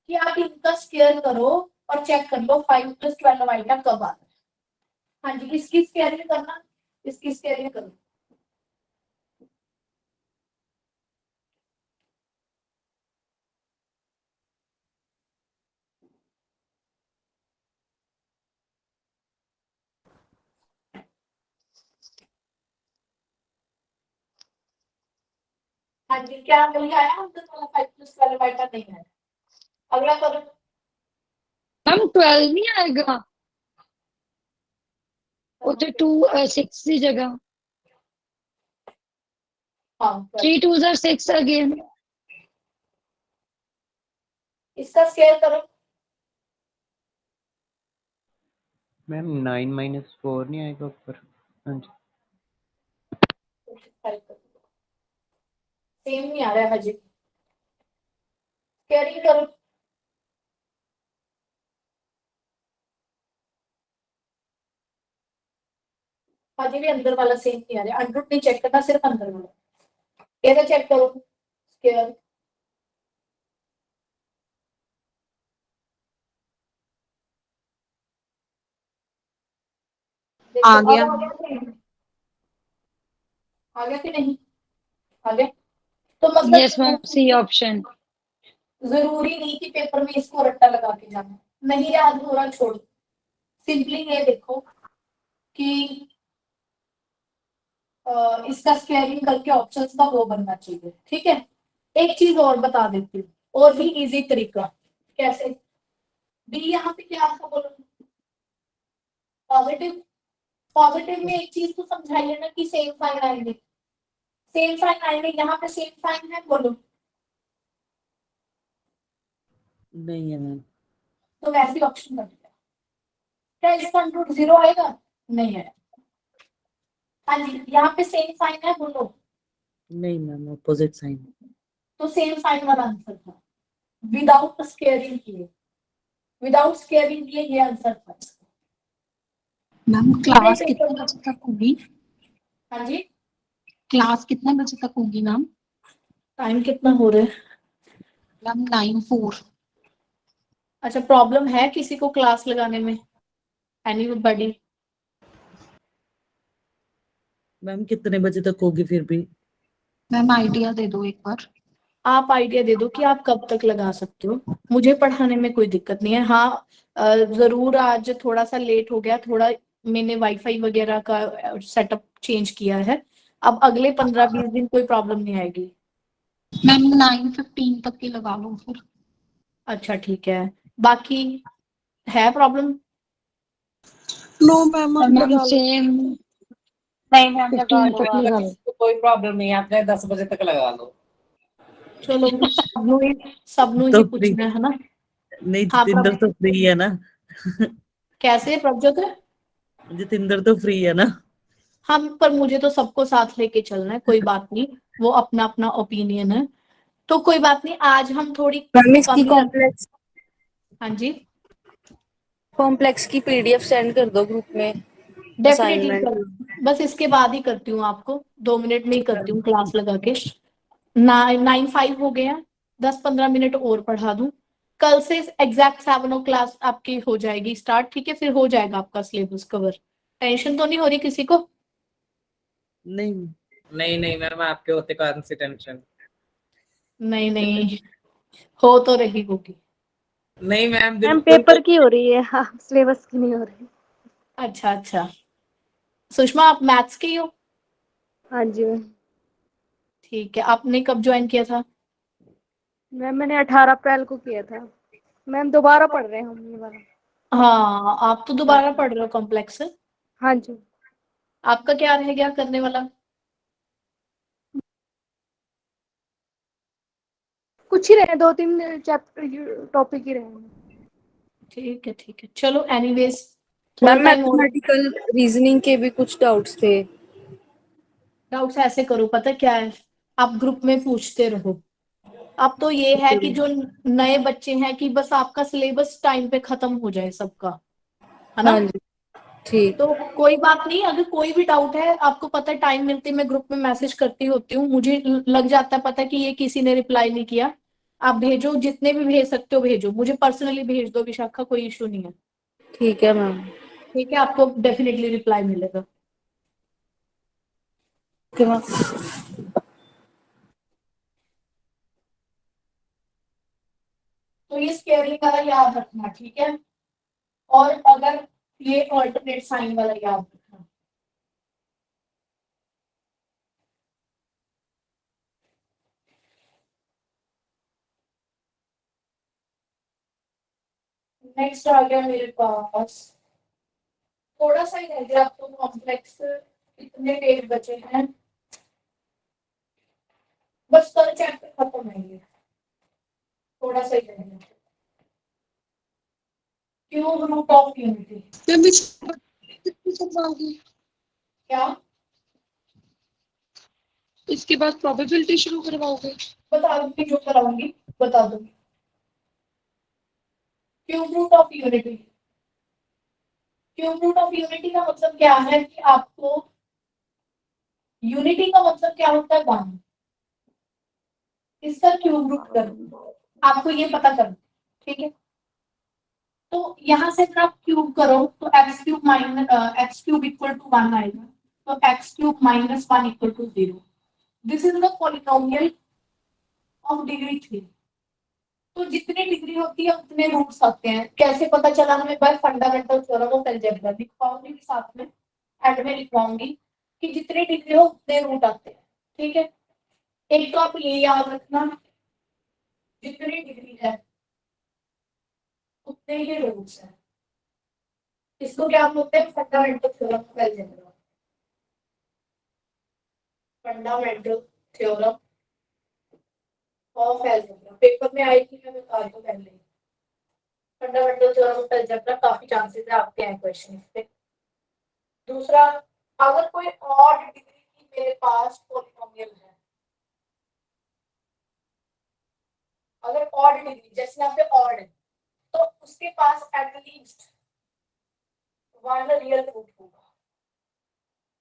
कि आप इनका स्क्वायर करो और चेक कर लो 5 + 12 आइटा कब आता है। हाँ जी, इसकी स्क्वायरिंग करना, इसकी स्क्वायरिंग करो। हाँ जी, क्या वही आया हमको तो 5 + 12 आइटा नहीं है। अगला करो। मैम 12 नहीं आएगा, वो तो 2 6 की जगह हाँ 3 2s are 6 अगेन। इसका स्क्वायर करो। मैम 9 - 4 नहीं आएगा ऊपर? हाँ जी, सेम नहीं आ रहा है हजी, स्क्वायरिंग करो। हजी भी अंदर वाला सेम नहीं आ रहा, अंडर रूट नहीं चेक करना, सिर्फ अंदर वाला ये चेक करो स्क्वायर। देखो, आ गया। अब आ गया कि नहीं? आ गया कि नहीं? आ गया। तो यस मैम, मतलब सी ऑप्शन। जरूरी नहीं कि पेपर में इसको रट्टा लगा के जाना, नहीं याद हो रहा छोड़। सिंपली ये देखो कि इसका स्क्वायरिंग करके ऑप्शंस का वो बनना चाहिए, ठीक है। एक चीज और बता देती हूँ, और भी इजी तरीका। कैसे? बी यहाँ पे क्या था बोलो? पॉजिटिव। पॉजिटिव में एक चीज तो समझाइए ना कि सेम साइन आएंगे। सेम साइन आएंगे, यहाँ पे सेम साइन है बोलो, नहीं है मैम। तो वैसे ऑप्शन कर दिया। क्या इसका रूट 0 आएगा? नहीं है। हाँ जी, यहाँ पे सेम साइन है बोलो, नहीं मैम, ऑपोजिट साइन। तो सेम साइन वाला आंसर था, विदाउट स्केयरिंग किए। विदाउट स्केयरिंग किए ये आंसर था। मैम क्लास कितने बजे तक होगी? हाँ जी, क्लास कितने बजे तक होगी मैम? टाइम कितना हो रहा है? मैम 9:04। अच्छा, प्रॉब्लम है किसी को क्लास लगाने में? एनीबॉडी? मैम कितने बजे तक होगी फिर भी? मैम आइडिया दे दो एक बार। आप आइडिया दे दो कि आप कब तक लगा सकते हो। मुझे पढ़ाने में कोई दिक्कत नहीं है। हाँ, जरूर आज थोड़ा सा लेट हो गया, थोड़ा मैंने वाईफाई वगैरह का सेटअप चेंज किया है। अब अगले 15-20 दिन कोई प्रॉब्लम नहीं आएगी। मैम 9:15 तक की लगा लो फिर। अच्छा ठीक है। बाकी है प्रॉब्लम? नो मैम, आप मैम लगा लो। सेम नहीं मैम, लगा 15 लो तक आप। लगा लो। किसी को कोई प्रॉब्लम नहीं है, आप चाहे 10 बजे तक लगा लो। चलो, सबनों ही तो फ्री, पूछना है ना। नहीं हाँ जितेंद्र तो फ्री है ना। कैसे प्रभजोत? जितेंद्र तो फ्री है ना। हम पर मुझे तो सबको साथ लेके चलना है, कोई बात नहीं, वो अपना अपना ओपिनियन है। तो कोई बात नहीं, आज हम थोड़ी मैम इसकी कमी रख। हाँ जी, कॉम्प्लेक्स की पीडीएफ सेंड कर दो ग्रुप में। Definitely assignment. कर। बस इसके बाद ही करती हूँ आपको, 2 मिनट में ही करती हूँ क्लास लगा के। 9:05 हो गए हैं, 10-15 मिनट और पढ़ा दूं। कल से एग्जैक्ट 7 क्लास आपकी हो जाएगी स्टार्ट, ठीक है। फिर हो जाएगा आपका सिलेबस कवर। टेंशन तो नहीं हो रही किसी को? नहीं नहीं नहीं मैम, आपके होते कौन सी टेंशन। नहीं नहीं, हो तो रही होगी। नहीं मैम, मैम बिल्कुल पेपर की हो रही है, हाँ सिलेबस की नहीं हो रही। अच्छा अच्छा, सुषमा आप मैथ्स की हो? हाँ जी मैम। ठीक है, आपने कब ज्वाइन किया था? मैम मैंने 18 अप्रैल को किया था। मैम दोबारा पढ़ रहे हैं हम ये वाला। हाँ, आप तो दोबारा पढ़ रहे हो कॉम्प्लेक्स। हाँ जी। आपका क्या रह गया करने वाला? कुछ ही रहे, 2-3 चैप्टर टॉपिक ही रहे हैं। ठीक है, चलो एनीवेज थोड़ा मैम टाइम और। मैथमेटिकल रीजनिंग के भी कुछ डाउट्स थे। डाउट्स ऐसे करो, पता क्या है, आप ग्रुप में पूछते रहो। अब तो ये है कि जो नए बच्चे हैं कि बस आपका सिलेबस टाइम पे खत्म हो जाए सबका, है ना। हाँ जी, ठीक। तो कोई बात नहीं, अगर कोई भी डाउट है आपको पता है, टाइम मिलते मैं ग्रुप में मैसेज करती होती हूँ, मुझे लग जाता है पता कि ये किसी ने रिप्लाई नहीं किया। आप भेजो, जितने भी भेज सकते हो भेजो, मुझे पर्सनली भेज दो विशाखा, कोई इशू नहीं है। ठीक है मैम। ठीक है, आपको डेफिनेटली रिप्लाई मिलेगा। Okay ma'am. तो ये स्केयरिंग वाला याद रखना, ठीक है। और अगर ये ऑल्टरनेट साइन वाला याद रखना। नेक्स्ट आ गया मेरे पास, थोड़ा सा ही रह गया। अब तो कॉम्प्लेक्स कितने पेज बचे हैं? बस कल चैप्टर खत्म होंगे, थोड़ा सा ही रह गया। Cube root of unity. Ma'am कितनी करवाओगे? क्या? इसके बाद प्रोबेबिलिटी शुरू करवाओगे? बता दूंगी, जो कराऊंगी बता दूंगी। Cube root of unity. Cube root of unity का मतलब क्या है कि आपको, यूनिटी का मतलब क्या होता है? 1। इसका क्यूब रूट कर, आपको ये पता करना, ठीक है। तो यहाँ से अगर आप क्यूब करो तो x cube minus x cube equal to 1 आएगा, तो x cube minus 1 equal to 0। This is the polynomial of degree 3। तो जितनी डिग्री होती है उतने रूट्स आते हैं। कैसे पता चला हमें? By fundamental theorem of algebra. लिखवाऊंगी भी साथ में, एंड में लिखवाऊंगी कि जितनी डिग्री हो उतने रूट आते हैं। ठीक है, एक तो आप ये याद रखना, जितनी डिग्री है उतने ही रूट्स हैं। इसको क्या बोलते हैं? Fundamental theorem of algebra. Fundamental theorem of algebra paper में आएगी, मैं बता दूं पहले। फंडामेंटल थ्योरम ऑफ अलजेब्रा काफी चांसेस है आपके हैं क्वेश्चन इस पे। दूसरा, अगर कोई ऑड डिग्री की मेरे पास पॉलिनोमियल है, अगर ऑड डिग्री जैसे यहाँ पे ऑड है, तो उसके पास एटलीस्ट 1 रियल रूट होगा,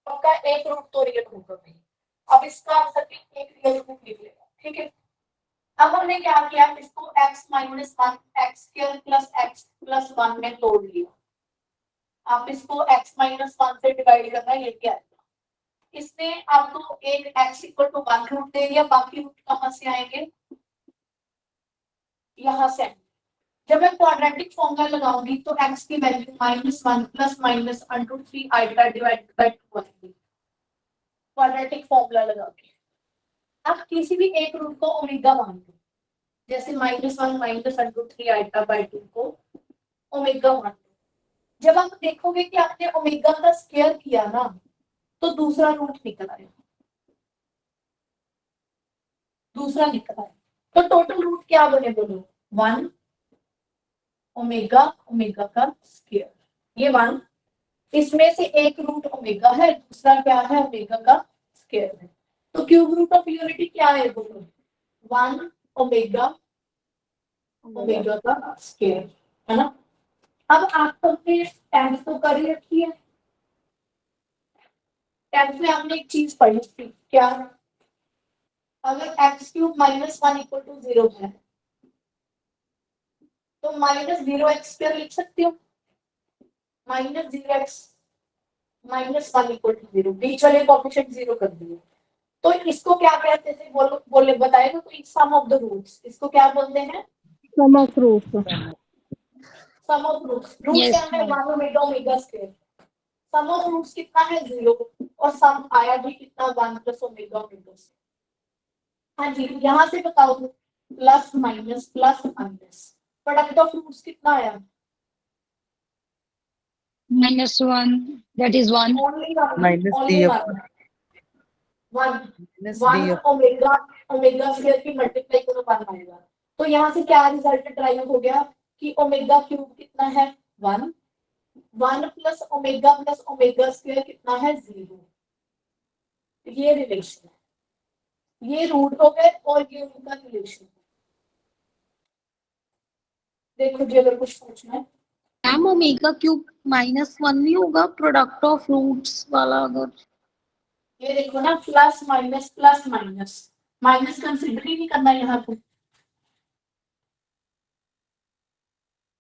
पक्का एक रूट तो रियल होगा भाई। अब इसका आंसर भी एक रियल रूट लिख लेगा। ठीक है, अब हमने क्या किया, इसको x minus 1 x square plus x plus 1 में तोड़ लिया। आप इसको x माइनस 1 से डिवाइड करना, ये क्या आएगा? इसने आपको एक x इक्वल टू 1 रूट दे दिया, बाकी रूट कहाँ से आएंगे? यहाँ से। जब मैं क्वाड्रेटिक फॉर्मूला लगाऊंगी तो x की value -1 plus minus under 3 iota divided by 2 आएगी क्वाड्रेटिक फॉर्मूला लगा के। आप किसी भी एक रूट को ओमेगा मान लो, जैसे -1 माइनस अंडर 3 आइटा बाय 2 को ओमेगा मान लो। जब आप देखोगे कि आपने ओमेगा का स्क्वायर किया ना, तो दूसरा रूट निकल आएगा, दूसरा निकल आएगा। तो टोटल रूट क्या बने बोलो? 1 ओमेगा, ओमेगा का स्क्वायर, ये 1। इसमें से एक रूट ओमेगा है, दूसरा क्या है? ओमेगा का स्क्वायर है। तो क्यूब रूट ऑफ यूनिटी क्या है बोलो? 1 ओमेगा, ओमेगा का स्क्वायर, है ना। अब आप सबने 10th तो कर ही रखी है। 10th में आपने एक चीज पढ़ी थी, क्या? अगर x cube minus 1 equal to 0 है, तो -0x स्क्वायर लिख सकते हो। -0x माइनस 1 इक्वल टू 0, बीच वाले कोएफिशिएंट 0 कर दिए। तो इसको क्या कहते थे? बोले बताएगा कोई? Sum of the roots. इसको क्या बोलते हैं? Sum of roots. Sum of roots. Root क्या है? 1 omega omega square. Sum of roots कितना है? 0। और सम आया भी कितना? 1 प्लस ओमेगा ओमेगा स्क्वायर। हाँ जी, यहाँ से बताओ, plus minus plus minus, product of roots कितना आया? -1, that is 1. Only one. Minus Only d one. One. minus one d omega omega square की मल्टीप्लाई करो 1 आएगा। तो यहाँ से क्या रिजल्ट ड्राइव हो गया कि ओमेगा क्यूब कितना है? 1। 1 प्लस ओमेगा स्क्वायर कितना है? 0। ये रिलेशन है, ये रूट हो गए और ये उनका रिलेशन। देखो जी, अगर कुछ पूछना है। मैम ओमेगा क्यूब -1 नहीं होगा प्रोडक्ट ऑफ रूट्स वाला? अगर ये देखो ना, प्लस माइनस माइनस कंसिडर ही नहीं करना यहाँ पे।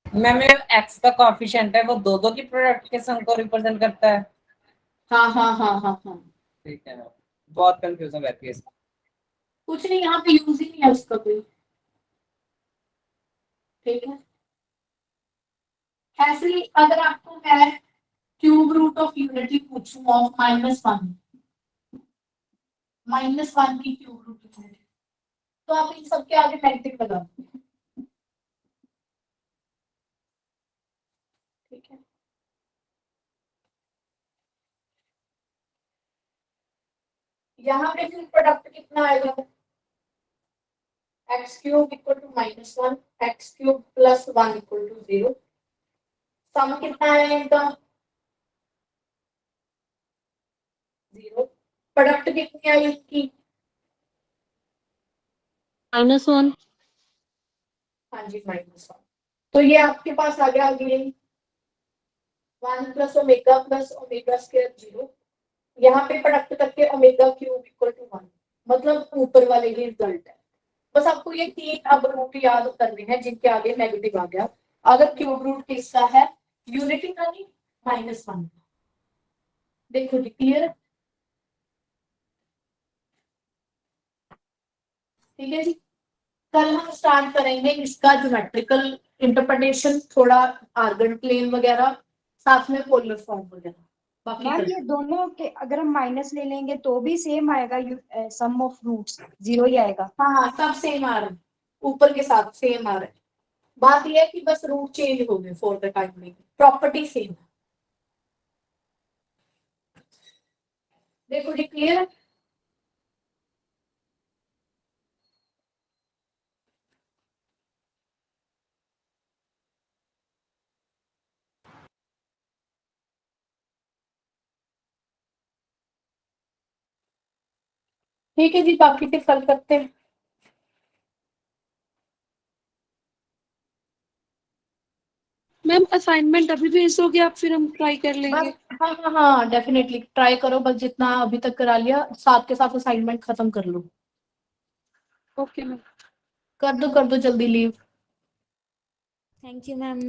मैम x का कोएफिशिएंट है वो दो की प्रोडक्ट के सम को रिप्रेजेंट करता है। हाँ हाँ हाँ हाँ हाँ, ठीक है, बहुत कंफ्यूजन रहती है इसमें। कुछ नहीं, यहाँ पे यूज ही नहीं है उसका कोई। ठीक है, ऐसे ही अगर आपको मैं क्यूब रूट ऑफ यूनिटी पूछूं ऑफ -1 की क्यूब रूट ऑफ यूनिटी, तो आप इन सबके आगे नेगेटिव लगा दो। ठीक है, यहाँ पे फिर प्रोडक्ट कितना आएगा? X cube equal to -1 x cube plus 1 equal to 0। Sum कितना है इनका? 0। प्रोडक्ट कितनी आई इसकी? -1। हाँ जी, -1। तो ये आपके पास आ गया अगेन 1 प्लस ओमेगा स्क्वायर 0। यहाँ पे प्रोडक्ट करके ओमेगा क्यूब इक्वल टू 1, मतलब ऊपर वाले ही रिजल्ट है। बस आपको ये 3 अब रूट याद करने हैं जिनके आगे नेगेटिव आ गया। अगर क्यूब रूट किसका है, यूनिटी का नहीं, -1। देखो जी क्लियर, ठीक है जी। कल हम स्टार्ट करेंगे इसका ज्योमेट्रिकल इंटरप्रिटेशन, थोड़ा आर्गन प्लेन वगैरह, साथ में पोलर फॉर्म वगैरह। बाकी मैम कल ये दोनों के अगर हम माइनस ले लेंगे तो भी सेम आएगा, सम ऑफ रूट्स 0 ही आएगा। हाँ सब सेम आ रहा है, ऊपर के साथ सेम आ रहा है। बात यह है कि बस रूट चेंज हो गए फॉर द टाइम में, प्रॉपर्टी सेम है। देखो जी क्लियर है। ठीक है जी, बाकी फिर कल करते हैं। मैम असाइनमेंट अभी भेज दोगे आप, फिर हम ट्राई कर लेंगे। बस हाँ हाँ हाँ डेफिनेटली ट्राई करो, बस जितना अभी तक करा लिया साथ के साथ असाइनमेंट खत्म कर लो। Okay ma'am. कर दो जल्दी लीव। Thank you ma'am.